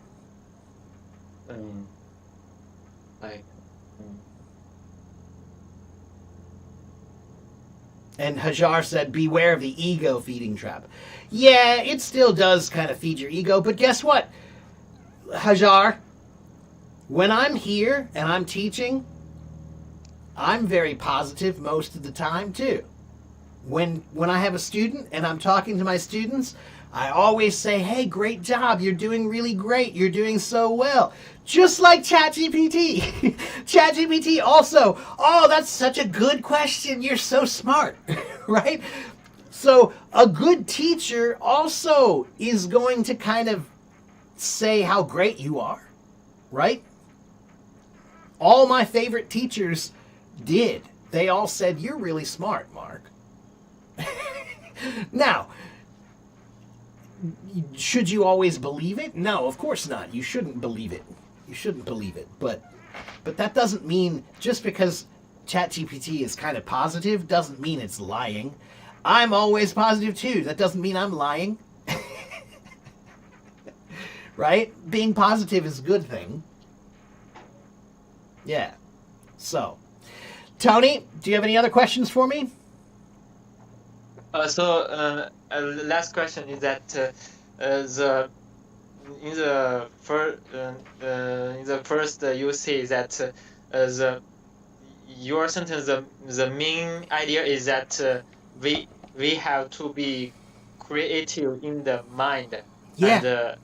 [SPEAKER 4] Like.
[SPEAKER 1] And Hajar said, beware of the ego feeding trap. Yeah, it still does kind of feed your ego, but guess what? Hajar, when I'm here and I'm teaching, I'm very positive most of the time too. When I have a student and I'm talking to my students, I always say, hey, great job. You're doing really great. You're doing so well. Just like ChatGPT. ChatGPT also, oh, that's such a good question. You're so smart, right? So a good teacher also is going to kind of say how great you are, right? All my favorite teachers did. They all said, you're really smart, Mark. Now, should you always believe it? No, of course not. You shouldn't believe it. You shouldn't believe it. But that doesn't mean just because ChatGPT is kind of positive doesn't mean it's lying. I'm always positive too. That doesn't mean I'm lying. Right? Being positive is a good thing. Yeah. So, Tony, do you have any other questions for me?
[SPEAKER 4] Last question is that in the first you say that your sentence the main idea is that we have to be creative in the mind.
[SPEAKER 1] Yeah.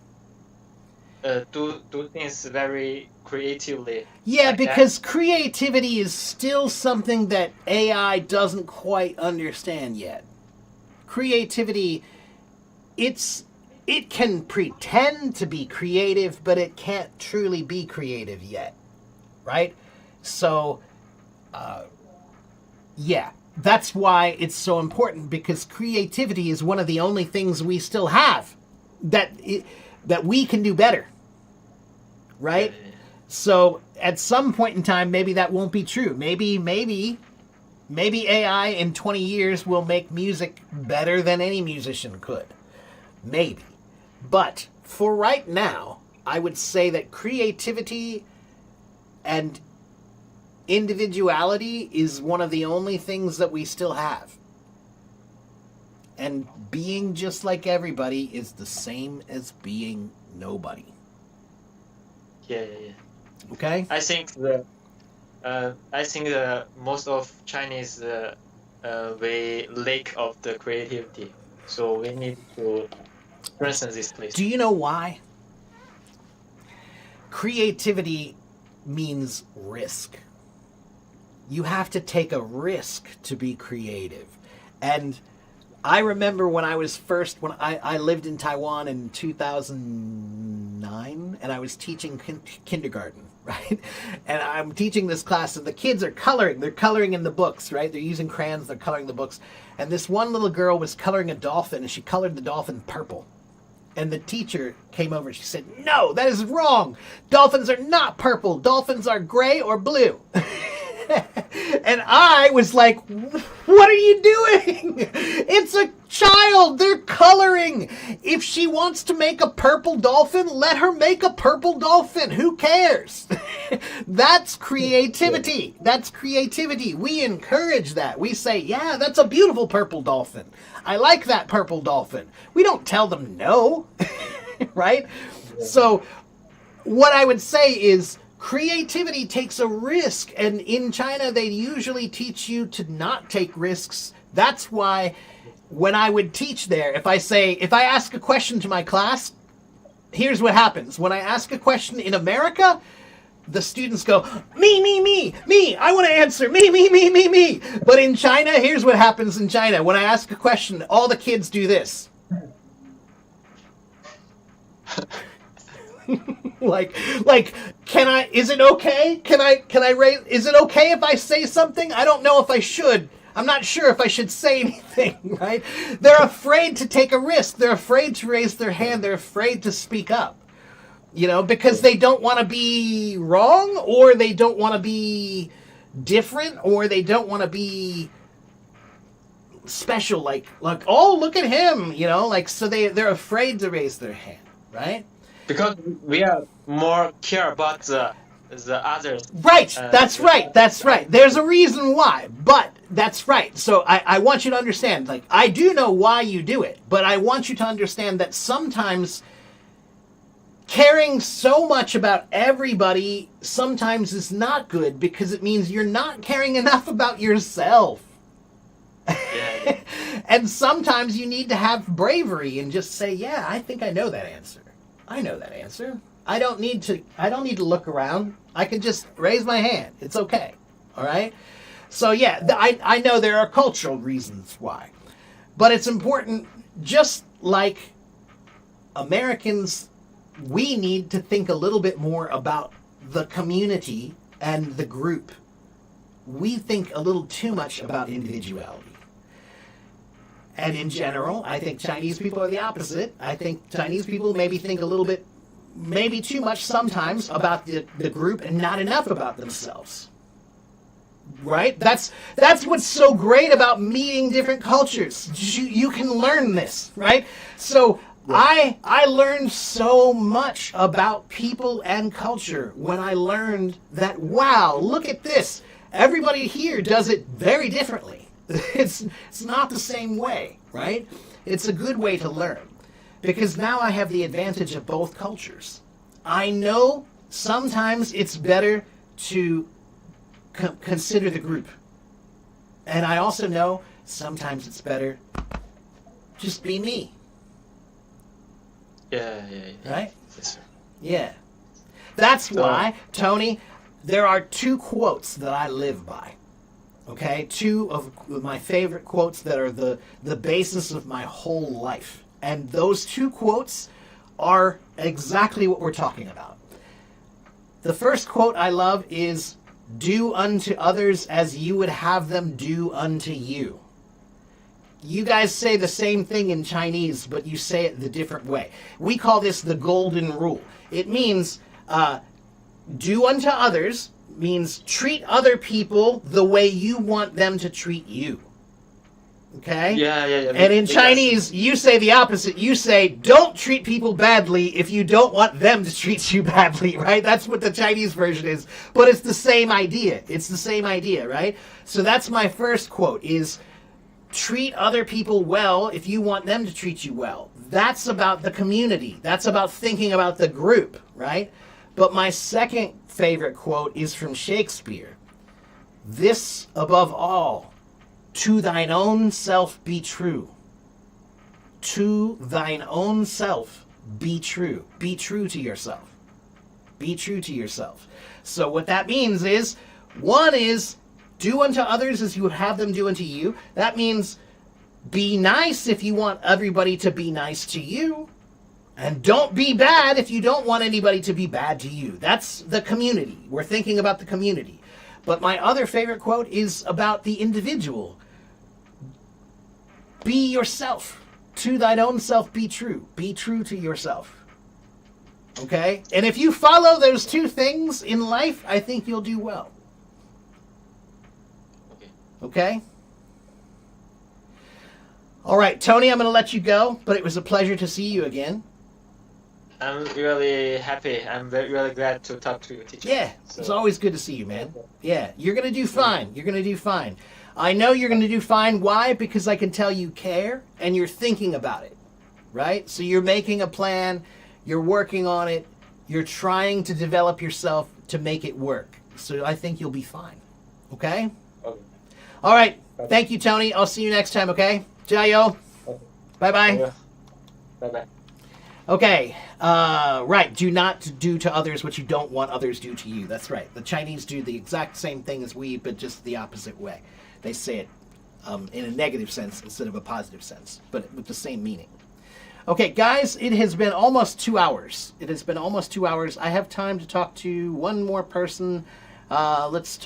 [SPEAKER 4] And do things very creatively.
[SPEAKER 1] Yeah,
[SPEAKER 4] like
[SPEAKER 1] because creativity is still something that AI doesn't quite understand yet. Creativity, it can pretend to be creative, but it can't truly be creative yet, right? So, yeah, that's why it's so important, because creativity is one of the only things we still have that we can do better, right? So at some point in time, maybe that won't be true. Maybe AI in 20 years will make music better than any musician could. Maybe. But for right now, I would say that creativity and individuality is one of the only things that we still have. And being just like everybody is the same as being nobody.
[SPEAKER 4] Yeah.
[SPEAKER 1] Okay?
[SPEAKER 4] I think most of Chinese we lack of the creativity, so we need to strengthen this place.
[SPEAKER 1] Do you know why? Creativity means risk. You have to take a risk to be creative. And I remember when I lived in Taiwan in 2009, and I was teaching kindergarten, right? And I'm teaching this class, and the kids are coloring. They're coloring in the books, right? They're using crayons, they're coloring the books. And this one little girl was coloring a dolphin, and she colored the dolphin purple. And the teacher came over and she said, no, that is wrong. Dolphins are not purple. Dolphins are gray or blue. And I was like, what are you doing? It's a child. They're coloring. If she wants to make a purple dolphin, let her make a purple dolphin. Who cares? That's creativity. That's creativity. We encourage that. We say, yeah, that's a beautiful purple dolphin. I like that purple dolphin. We don't tell them no, right? So what I would say is, creativity takes a risk, and in China they usually teach you to not take risks. That's why when I would teach there, if I ask a question to my class, here's what happens. When I ask a question in America, the students go, me, I want to answer, me. But in China, here's what happens in China. When I ask a question, all the kids do this. like, can I? Is it okay? Can I raise? Is it okay if I say something? I don't know if I should. I'm not sure if I should say anything, right? They're afraid to take a risk. They're afraid to raise their hand. They're afraid to speak up, because they don't want to be wrong, or they don't want to be different, or they don't want to be special, like, oh, look at him, so they're afraid to raise their hand, right?
[SPEAKER 4] Because we are more care about the others.
[SPEAKER 1] Right, that's right. There's a reason why, but that's right. So I want you to understand, like, I do know why you do it, but I want you to understand that sometimes caring so much about everybody sometimes is not good, because it means you're not caring enough about yourself.
[SPEAKER 4] Yeah.
[SPEAKER 1] And sometimes you need to have bravery and just say, yeah, I think I know that answer. I know that answer. I don't need to look around. I can just raise my hand. It's okay. All right? So yeah, I know there are cultural reasons why. But it's important, just like Americans, we need to think a little bit more about the community and the group. We think a little too much about individuality. And in general, I think Chinese people are the opposite. I think Chinese people maybe think a little bit, maybe too much sometimes, about the group and not enough about themselves. Right? That's what's so great about meeting different cultures. You can learn this, right? So I learned so much about people and culture when I learned that, wow, look at this. Everybody here does it very differently. It's not the same way, right? It's a good way to learn, because now I have the advantage of both cultures. I know sometimes it's better to consider the group. And I also know sometimes it's better just be me.
[SPEAKER 4] Yeah.
[SPEAKER 1] Right?
[SPEAKER 4] Yes, sir.
[SPEAKER 1] Yeah. That's why, Tony, there are two quotes that I live by. Okay? Two of my favorite quotes that are the basis of my whole life. And those two quotes are exactly what we're talking about. The first quote I love is, "Do unto others as you would have them do unto you." You guys say the same thing in Chinese, but you say it the different way. We call this the golden rule. It means do unto others means treat other people the way you want them to treat you. Okay?
[SPEAKER 4] Yeah.
[SPEAKER 1] And in Chinese, you say the opposite. You say, don't treat people badly if you don't want them to treat you badly, right? That's what the Chinese version is. But it's the same idea. It's the same idea, right? So that's my first quote, is treat other people well if you want them to treat you well. That's about the community. That's about thinking about the group, right? But my second favorite quote is from Shakespeare. "This above all, to thine own self be true. To thine own self be true." Be true to yourself. Be true to yourself. So what that means is, one is, do unto others as you would have them do unto you. That means be nice if you want everybody to be nice to you. And don't be bad if you don't want anybody to be bad to you. That's the community. We're thinking about the community. But my other favorite quote is about the individual. Be yourself. To thine own self be true. Be true to yourself. Okay? And if you follow those two things in life, I think you'll do well. Okay? All right, Tony, I'm going to let you go, but it was a pleasure to see you again.
[SPEAKER 4] I'm really happy. I'm really glad to talk to you, teacher.
[SPEAKER 1] Yeah, it's always good to see you, man. Yeah, you're going to do fine. You're going to do fine. I know you're going to do fine. Why? Because I can tell you care and you're thinking about it, right? So you're making a plan. You're working on it. You're trying to develop yourself to make it work. So I think you'll be fine. Okay?
[SPEAKER 4] Okay.
[SPEAKER 1] All right. Thank you, Tony. I'll see you next time, okay? Jayo.
[SPEAKER 4] Okay.
[SPEAKER 1] Bye-bye.
[SPEAKER 4] Bye-bye.
[SPEAKER 1] Okay, right. Do not do to others what you don't want others do to you. That's right. The Chinese do the exact same thing as we, but just the opposite way. They say it in a negative sense instead of a positive sense, but with the same meaning. Okay, guys, it has been almost 2 hours. It has been almost 2 hours. I have time to talk to one more person. Let's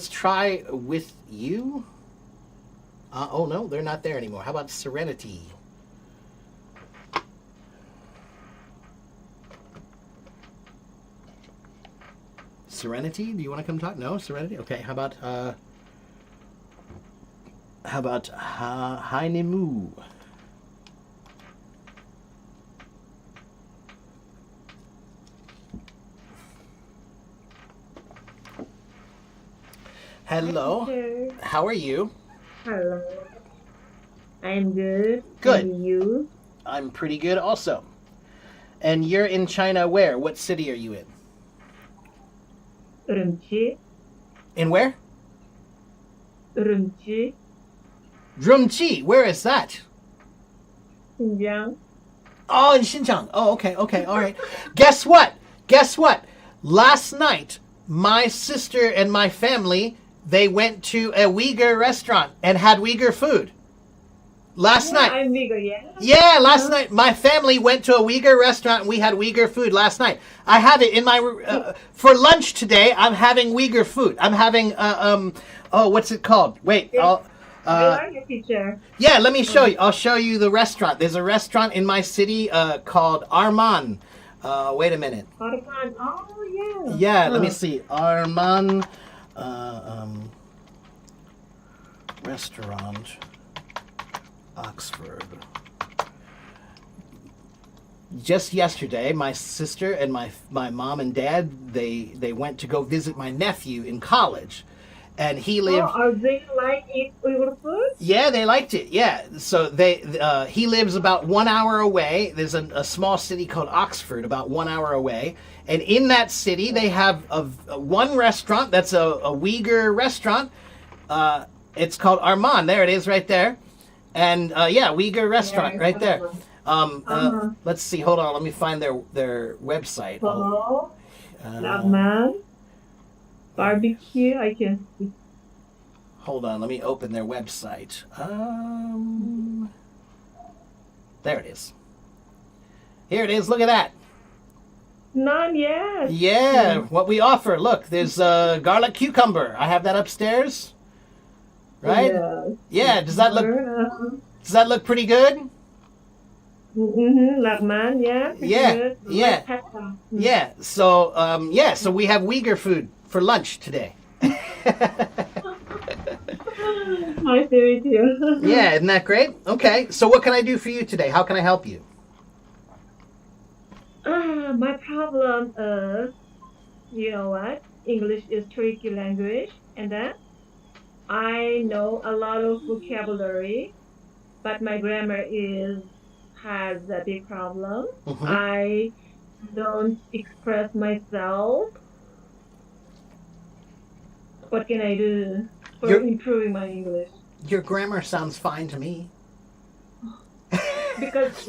[SPEAKER 1] try with you. Oh no, they're not there anymore. How about Serenity? Serenity, do you want to come talk? No, Serenity. Okay, how about Hainemu? Hello.
[SPEAKER 5] Teacher.
[SPEAKER 1] How are you?
[SPEAKER 5] Hello. I'm good.
[SPEAKER 1] Good.
[SPEAKER 5] And you?
[SPEAKER 1] I'm pretty good also. And you're in China where? What city are you in?
[SPEAKER 5] Urumqi.
[SPEAKER 1] In where?
[SPEAKER 5] Urumqi.
[SPEAKER 1] Drumchi. Where is that?
[SPEAKER 5] Xinjiang.
[SPEAKER 1] Oh, in Xinjiang. Oh, okay, all right. Guess what? Last night, my sister and my family, they went to a Uyghur restaurant and had Uyghur food. Last night.
[SPEAKER 5] I'm bigger, yeah?
[SPEAKER 1] Yeah, last night my family went to a Uyghur restaurant and we had Uyghur food last night. I have it in my for lunch today. I'm having Uyghur food. I'm having what's it called? Wait, I'll
[SPEAKER 5] You are your teacher.
[SPEAKER 1] yeah, let me show you. I'll show you the restaurant. There's a restaurant in my city called Arman. Wait a minute.
[SPEAKER 5] Harman. Oh, yeah.
[SPEAKER 1] Yeah, let me see. Arman restaurant, Oxford. Just yesterday, my sister and my mom and dad, they went to go visit my nephew in college, and he lived.
[SPEAKER 5] Oh, are they like eat Uyghur food?
[SPEAKER 1] Yeah, they liked it. Yeah, so he lives about 1 hour away. There's a small city called Oxford, about 1 hour away, and in that city they have one restaurant that's a Uyghur restaurant. It's called Arman. There it is, right there, and yeah, Uyghur restaurant right there. Let's see. Hold on. Let me find their website.
[SPEAKER 5] Hello. Lamman. Barbecue. I can see.
[SPEAKER 1] Hold on. Let me open their website. There it is. Here it is. Look at that.
[SPEAKER 5] None yet.
[SPEAKER 1] Yeah, what we offer. Look, there's garlic cucumber. I have that upstairs. Right? Yeah. Does that look pretty good?
[SPEAKER 5] Lamman, yeah.
[SPEAKER 1] Yeah,
[SPEAKER 5] Good.
[SPEAKER 1] yeah.
[SPEAKER 5] Like pepper.
[SPEAKER 1] Yeah. So so we have Uyghur food for lunch today.
[SPEAKER 5] Nice to meet you.
[SPEAKER 1] Yeah, isn't that great? Okay. So what can I do for you today? How can I help you?
[SPEAKER 5] My problem is, you know what? English is tricky language, and then I know a lot of vocabulary, but my grammar has a big problem.
[SPEAKER 1] Mhm.
[SPEAKER 5] I don't express myself. What can I do for
[SPEAKER 1] You're-
[SPEAKER 5] improving my English?
[SPEAKER 1] Your grammar sounds fine to me.
[SPEAKER 5] Because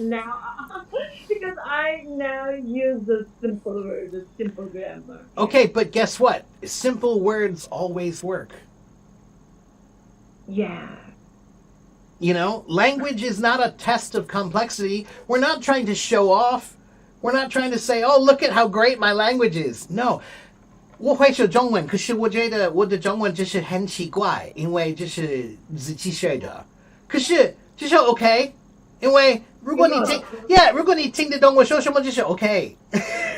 [SPEAKER 5] I now use the simple word, the simple grammar.
[SPEAKER 1] Okay, but guess what? Simple words always work.
[SPEAKER 5] Yeah.
[SPEAKER 1] You know, language is not a test of complexity. We're not trying to show off. We're not trying to say, oh, look at how great my language is. No. 我会说中文，可是我觉得我的中文就是很奇怪，因为就是自己学的。可是就是 OK， 因为如果你听得懂我说什么就是 OK，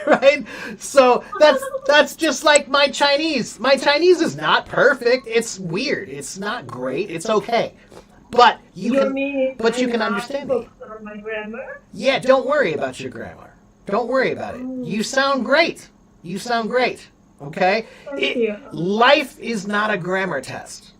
[SPEAKER 1] right? So that's just like my Chinese. My Chinese is not perfect. It's weird. It's not great. It's okay. But you can understand me.
[SPEAKER 5] My grammar?
[SPEAKER 1] Yeah, don't worry about your grammar. Don't worry about it. You sound great. You sound great. Okay?
[SPEAKER 5] Thank you.
[SPEAKER 1] Life is not a grammar test.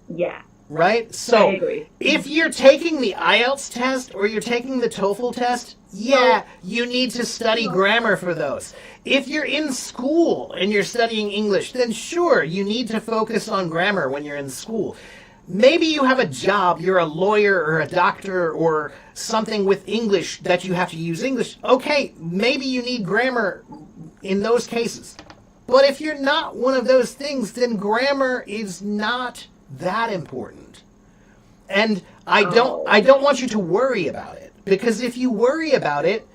[SPEAKER 5] Yeah.
[SPEAKER 1] Right? So
[SPEAKER 5] I agree.
[SPEAKER 1] if you're taking the IELTS test or you're taking the TOEFL test, yeah, you need to study grammar for those. If you're in school and you're studying English, then sure, you need to focus on grammar when you're in school. Maybe you have a job, you're a lawyer or a doctor or something with English that you have to use English. Okay, maybe you need grammar in those cases. But if you're not one of those things, then grammar is not that important. And I don't want you to worry about it. Because if you worry about it,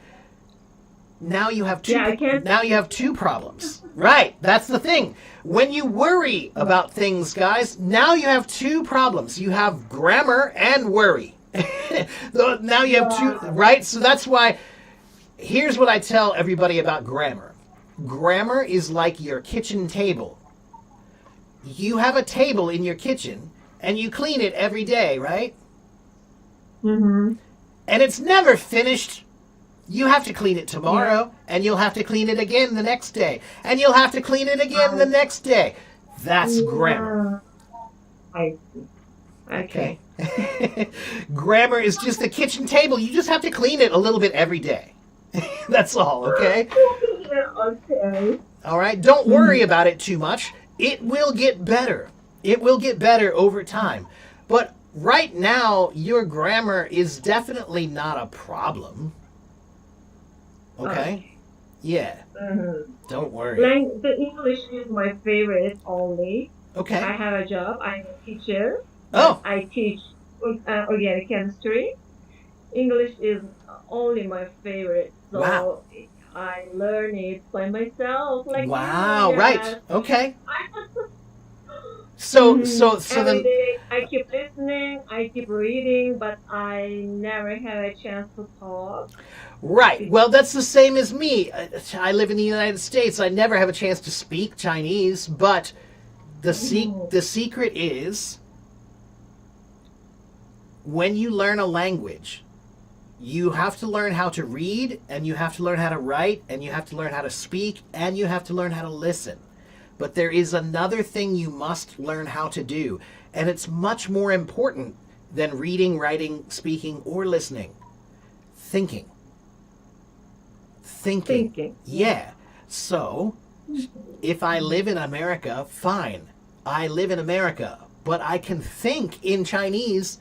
[SPEAKER 1] now you have two.
[SPEAKER 5] Yeah, I can't.
[SPEAKER 1] Now you have two problems. Right. That's the thing. When you worry about things, guys, now you have two problems. You have grammar and worry. Now you have two. Right. So that's why. Here's what I tell everybody about grammar. Grammar is like your kitchen table. You have a table in your kitchen, and you clean it every day, right?
[SPEAKER 5] Mm-hmm.
[SPEAKER 1] And it's never finished. You have to clean it tomorrow, and you'll have to clean it again the next day, and you'll have to clean it again the next day. That's grammar.
[SPEAKER 5] I see. Okay.
[SPEAKER 1] Grammar is just the kitchen table. You just have to clean it a little bit every day. That's all, okay?
[SPEAKER 5] Okay.
[SPEAKER 1] All right? Don't worry about it too much. It will get better. It will get better over time. But right now, your grammar is definitely not a problem. Okay? Yeah.
[SPEAKER 5] Mm-hmm.
[SPEAKER 1] Don't worry.
[SPEAKER 5] The English is my favorite only. I
[SPEAKER 1] Okay.
[SPEAKER 5] have a job. I'm a teacher.
[SPEAKER 1] Oh,
[SPEAKER 5] I teach organic chemistry. English is only my favorite. So
[SPEAKER 1] Wow.
[SPEAKER 5] I learn it by myself. Like
[SPEAKER 1] wow.
[SPEAKER 5] you,
[SPEAKER 1] Right.
[SPEAKER 5] yes.
[SPEAKER 1] Okay. So
[SPEAKER 5] Every
[SPEAKER 1] then,
[SPEAKER 5] day I keep listening, I keep reading, but I never have a chance to talk.
[SPEAKER 1] right. Well, that's the same as me. I live in the United States. I never have a chance to speak Chinese, but the secret is when you learn a language, you have to learn how to read, and you have to learn how to write, and you have to learn how to speak, and you have to learn how to listen. But there is another thing you must learn how to do, and it's much more important than reading, writing, speaking, or listening. Thinking. Thinking. Yeah. So, if I live in America, fine. I live in America, but I can think in Chinese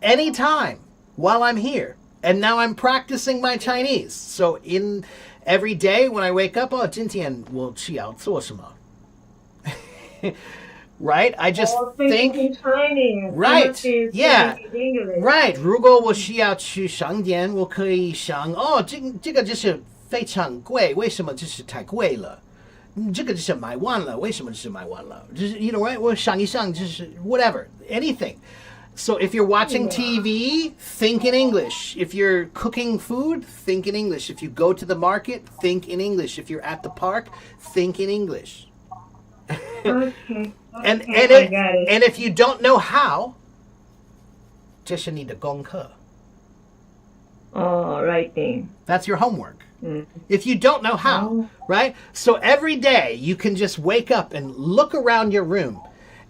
[SPEAKER 1] anytime while I'm here. And now I'm practicing my Chinese. So in every day when I wake up, 今天我要做什么? Right? I just
[SPEAKER 5] Thinking
[SPEAKER 1] think,
[SPEAKER 5] in Chinese.
[SPEAKER 1] Right,
[SPEAKER 5] not in
[SPEAKER 1] yeah.
[SPEAKER 5] English.
[SPEAKER 1] right, 如果我需要去商店，我可以想，这个就是非常贵，为什么就是太贵了？这个就是买完了，为什么就是买完了？就是 you know right? 我想一想，就是 whatever, anything. So if you're watching TV, think in English. If you're cooking food, think in English. If you go to the market, think in English. If you're at the park, think in English.
[SPEAKER 5] Okay.
[SPEAKER 1] And
[SPEAKER 5] I got it.
[SPEAKER 1] and if you don't know how, 这是你的功课.
[SPEAKER 5] Oh, right thing.
[SPEAKER 1] That's your homework. If you don't know how, right? So every day you can just wake up and look around your room.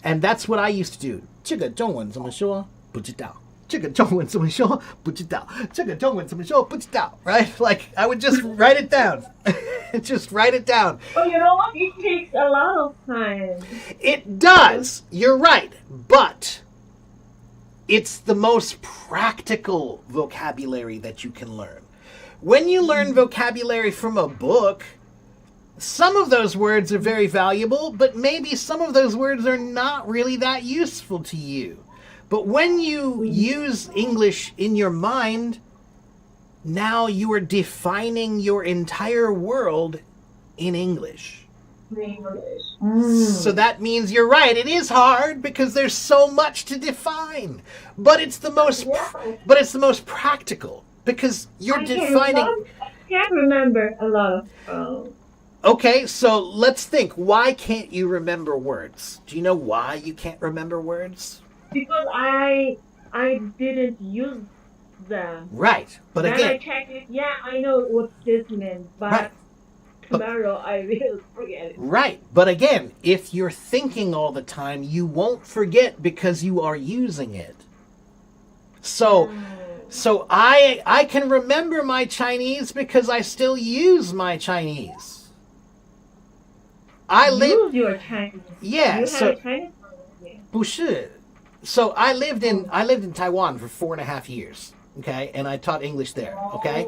[SPEAKER 1] And that's what I used to do. 这个中文怎么说？不知道。这个中文怎么说？不知道。这个中文怎么说？不知道。Right? Like, I would just write it down. Just write it down.
[SPEAKER 5] Oh, you know what? It takes a lot of time.
[SPEAKER 1] It does. You're right. But it's the most practical vocabulary that you can learn. When you learn vocabulary from a book, some of those words are very valuable, but maybe some of those words are not really that useful to you. But when you use English in your mind, now you are defining your entire world in English.
[SPEAKER 5] English.
[SPEAKER 1] So that means you're right. It is hard because there's so much to define, but it's the most practical because you're defining.
[SPEAKER 5] I can't remember a lot of.
[SPEAKER 1] Okay, so let's think. Why can't you remember words? Do you know why you can't remember words?
[SPEAKER 5] Because I didn't use them.
[SPEAKER 1] Right, but
[SPEAKER 5] Then I
[SPEAKER 1] again,
[SPEAKER 5] checked it. Yeah, I know what this means, but
[SPEAKER 1] Right.
[SPEAKER 5] tomorrow I will forget it.
[SPEAKER 1] right, but again, if you're thinking all the time, you won't forget because you are using it. So I can remember my Chinese because I still use my Chinese. I live.
[SPEAKER 5] Use your Chinese.
[SPEAKER 1] Yeah,
[SPEAKER 5] You
[SPEAKER 1] so
[SPEAKER 5] have Chinese. Yeah.
[SPEAKER 1] 不是. So I lived in Taiwan for 4.5 years. Okay, and I taught English there. Okay,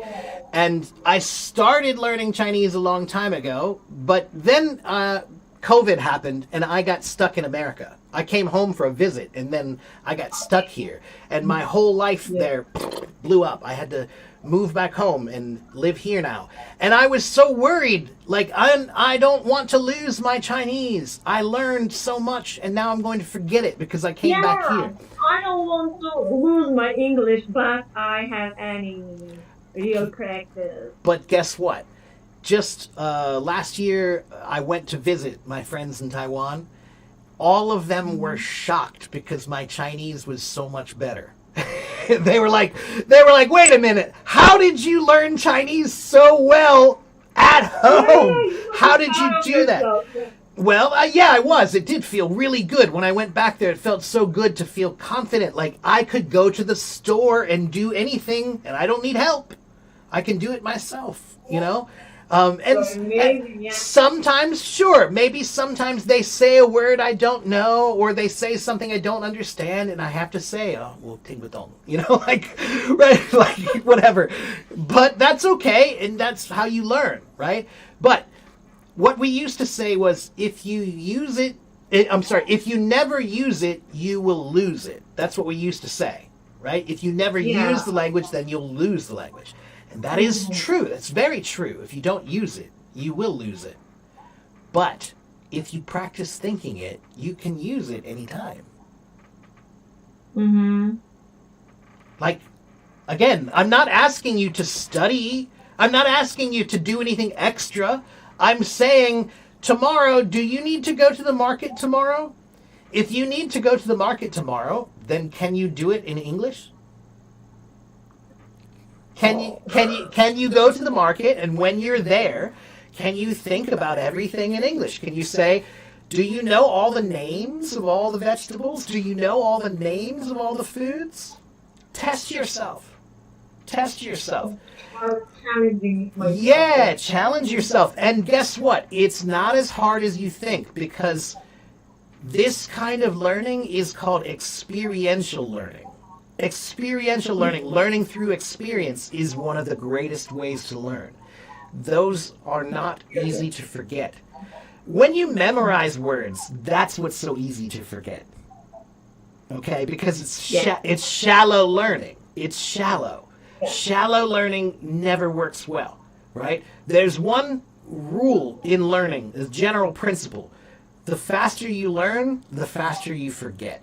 [SPEAKER 1] and I started learning Chinese a long time ago, but then COVID happened and I got stuck in America. I came home for a visit and then I got stuck here, and my whole life there blew up. I had to move back home and live here now. And I was so worried, like, I don't want to lose my Chinese. I learned so much, and now I'm going to forget it because I came back here.
[SPEAKER 5] I don't want to lose my English, but I have any real practice.
[SPEAKER 1] But guess what? Just last year, I went to visit my friends in Taiwan. All of them were shocked because my Chinese was so much better. they were like, wait a minute, how did you learn Chinese so well at home? How did you do that? Well, yeah, I was. It did feel really good. When I went back there, it felt so good to feel confident. Like I could go to the store and do anything, and I don't need help. I can do it myself, you know? And sometimes, sure, maybe sometimes they say a word I don't know, or they say something I don't understand, and I have to say, oh, well, ting batong, you know, like, right, like, whatever. But that's okay, and that's how you learn, right? But what we used to say was, if you use it, if you never use it, you will lose it. That's what we used to say, right? If you never use the language, then you'll lose the language. And that is true. That's very true. If you don't use it, you will lose it. But if you practice thinking it, you can use it anytime.
[SPEAKER 5] Mm-hmm.
[SPEAKER 1] Like, again, I'm not asking you to study. I'm not asking you to do anything extra. I'm saying, tomorrow, do you need to go to the market tomorrow? If you need to go to the market tomorrow, then can you do it in English? Can you go to the market, and when you're there, can you think about everything in English? Can you say, do you know all the names of all the vegetables? Do you know all the names of all the foods? Test yourself. Test yourself. Yeah, challenge yourself. And guess what? It's not as hard as you think, because this kind of learning is called experiential learning. Experiential learning, learning through experience, is one of the greatest ways to learn. Those are not easy to forget. When you memorize words, that's what's so easy to forget. Okay? Because it's shallow learning. It's shallow. Shallow learning never works well, right? There's one rule in learning, a general principle. The faster you learn, the faster you forget.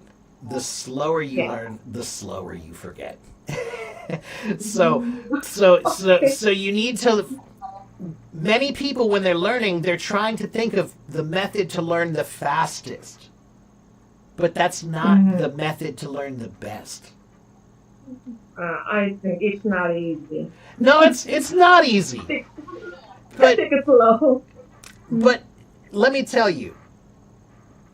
[SPEAKER 1] The slower you learn, the slower you forget. So you need to. Many people, when they're learning, they're trying to think of the method to learn the fastest, but that's not the method to learn the best.
[SPEAKER 5] I think it's not easy.
[SPEAKER 1] No, it's not easy. But
[SPEAKER 5] take it slow.
[SPEAKER 1] But let me tell you.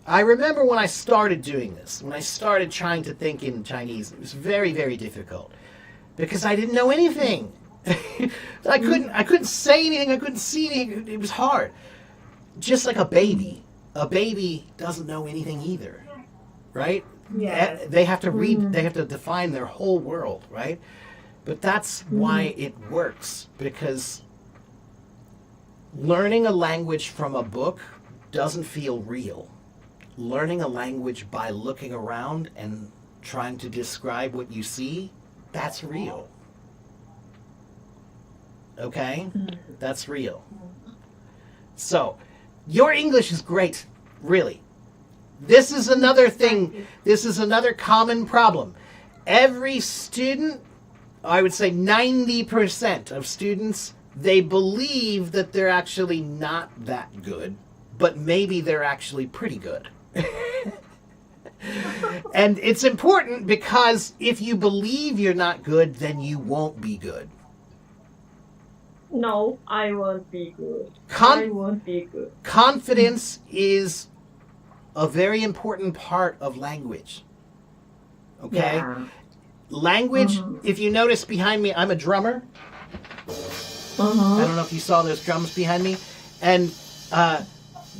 [SPEAKER 1] I remember when I started doing this, when I started trying to think in Chinese, it was very, very difficult because I didn't know anything. I couldn't say anything. I couldn't see anything. It was hard. Just like a baby. A baby doesn't know anything either, right?
[SPEAKER 5] Yeah.
[SPEAKER 1] They have to read. They have to define their whole world, right? But that's why it works, because learning a language from a book doesn't feel real. Learning a language by looking around and trying to describe what you see, that's real. Okay? That's real. So, your English is great, really. This is another thing, this is another common problem. Every student, I would say 90% of students, they believe that they're actually not that good, but maybe they're actually pretty good. And it's important, because if you believe you're not good, then you won't be good.
[SPEAKER 5] No, I won't be good. I won't be good.
[SPEAKER 1] Confidence is a very important part of language. Okay?
[SPEAKER 5] Yeah.
[SPEAKER 1] Language, if you notice behind me, I'm a drummer. I don't know if you saw those drums behind me. And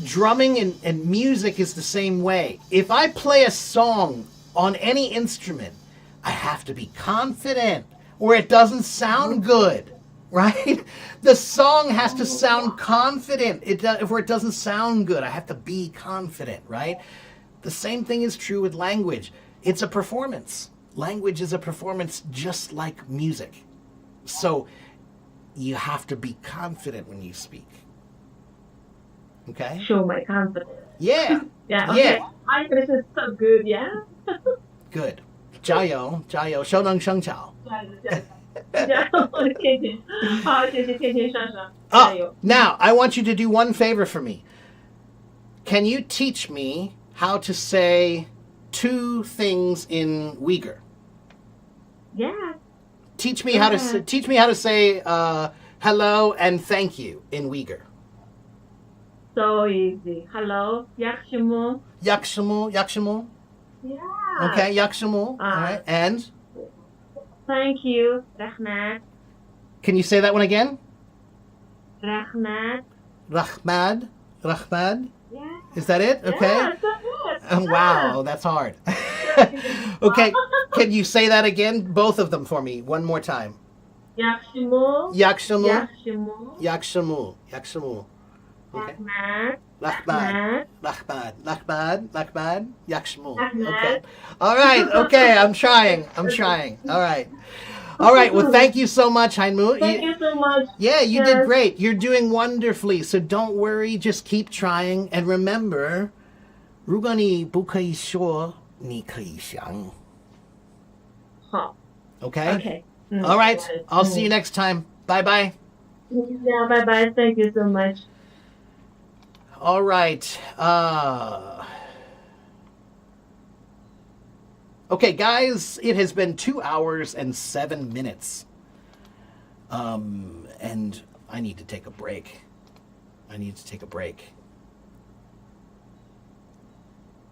[SPEAKER 1] drumming and music is the same way. If I play a song on any instrument, I have to be confident, or it doesn't sound good, right? The song has to sound confident. If it doesn't sound good, I have to be confident, right? The same thing is true with language. It's a performance. language is a performance just like music. So you have to be confident when you speak. Okay?
[SPEAKER 5] Show my confidence.
[SPEAKER 1] Yeah.
[SPEAKER 5] Yeah. Okay.
[SPEAKER 1] Yeah.
[SPEAKER 5] My English is so good. Yeah.
[SPEAKER 1] Good. 加油,加油,熟能生巧。
[SPEAKER 5] 加油，天天，好，谢谢天天上上，加
[SPEAKER 1] Oh,
[SPEAKER 5] 油。
[SPEAKER 1] now I want you to do one favor for me. Can you teach me how to say two things in Uyghur?
[SPEAKER 5] Yeah.
[SPEAKER 1] Teach me how to say hello and thank you in Uyghur.
[SPEAKER 5] So easy. Hello, Yakshimu.
[SPEAKER 1] Yakshimu, yakshimu.
[SPEAKER 5] Yeah.
[SPEAKER 1] Okay, yakshimu. All right. And
[SPEAKER 5] Thank you, Rahmat.
[SPEAKER 1] can you say that one again?
[SPEAKER 5] Rahmat.
[SPEAKER 1] Rahmad. Rahmad.
[SPEAKER 5] Yeah.
[SPEAKER 1] Is that it? Okay.
[SPEAKER 5] Yeah, so good.
[SPEAKER 1] Wow, that's hard. Okay, can you say that again? Both of them for me. One more time.
[SPEAKER 5] Yakshimu.
[SPEAKER 1] Yakshimu.
[SPEAKER 5] Yakshimu.
[SPEAKER 1] Yakshimu. Yakshimu. Okay.
[SPEAKER 5] Rahmat.
[SPEAKER 1] Lahmad.
[SPEAKER 5] Rahmat.
[SPEAKER 1] Lahmad. Yakshimu.
[SPEAKER 5] Lahmad.
[SPEAKER 1] Okay. All right. Okay, I'm trying. All right. All right. Well, thank you so much, Hainmu.
[SPEAKER 5] Thank you so much.
[SPEAKER 1] Yeah, you did
[SPEAKER 5] Yes.
[SPEAKER 1] great. You're doing wonderfully. So don't worry. Just keep trying. And remember, 如果你不可以说，你可以想。
[SPEAKER 5] 好
[SPEAKER 1] Okay?
[SPEAKER 5] Okay.
[SPEAKER 1] All right. I'll see you next time. Bye-bye.
[SPEAKER 5] Yeah, bye bye. Thank you so much.
[SPEAKER 1] All right. Okay, guys, it has been 2 hours and 7 minutes. And I need to take a break.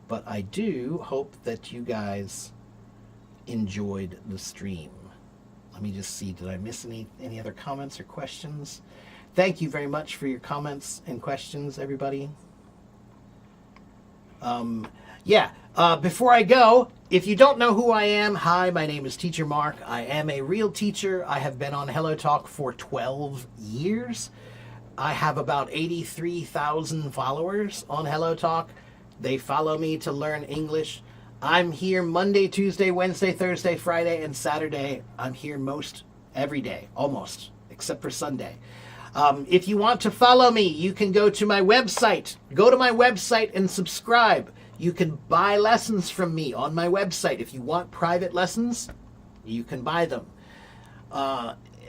[SPEAKER 1] But I do hope that you guys enjoyed the stream. Let me just see, did I miss any other comments or questions? Thank you very much for your comments and questions, everybody. Before I go, if you don't know who I am, hi, my name is Teacher Mark. I am a real teacher. I have been on Hello Talk for 12 years. I have about 83,000 followers on Hello Talk. They follow me to learn English. I'm here Monday, Tuesday, Wednesday, Thursday, Friday, and Saturday. I'm here most every day, almost, except for Sunday. If you want to follow me, you can go to my website. Go to my website and subscribe. You can buy lessons from me on my website. If you want private lessons, you can buy them.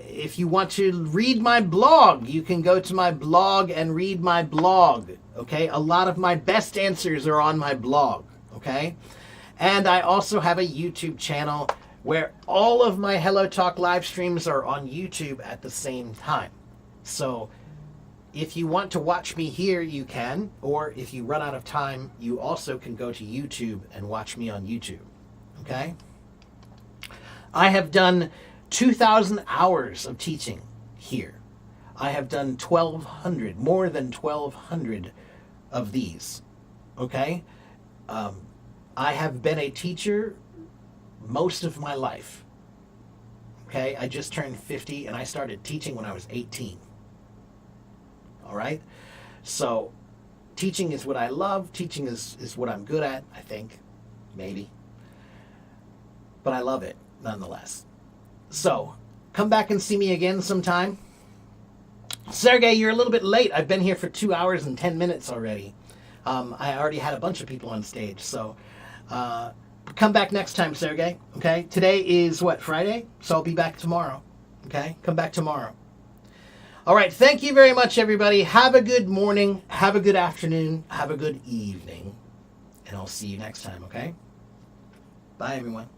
[SPEAKER 1] If you want to read my blog, you can go to my blog and read my blog. Okay? A lot of my best answers are on my blog. Okay? And I also have a YouTube channel where all of my Hello Talk live streams are on YouTube at the same time. So if you want to watch me here, you can. Or if you run out of time, you also can go to YouTube and watch me on YouTube. Okay? I have done 2,000 hours of teaching here. I have done 1,200, more than 1,200 of these. Okay? I have been a teacher most of my life. Okay? I just turned 50 and I started teaching when I was 18. All right? So, teaching is what I love. Teaching is what I'm good at, I think. Maybe. But I love it, nonetheless. So, come back and see me again sometime. Sergey, you're a little bit late. I've been here for 2 hours and 10 minutes already. I already had a bunch of people on stage. So, come back next time, Sergey. Okay? Today is, what, Friday? So I'll be back tomorrow. Okay? Come back tomorrow. All right. Thank you very much, everybody. Have a good morning. Have a good afternoon. Have a good evening. And I'll see you next time, okay? Bye, everyone.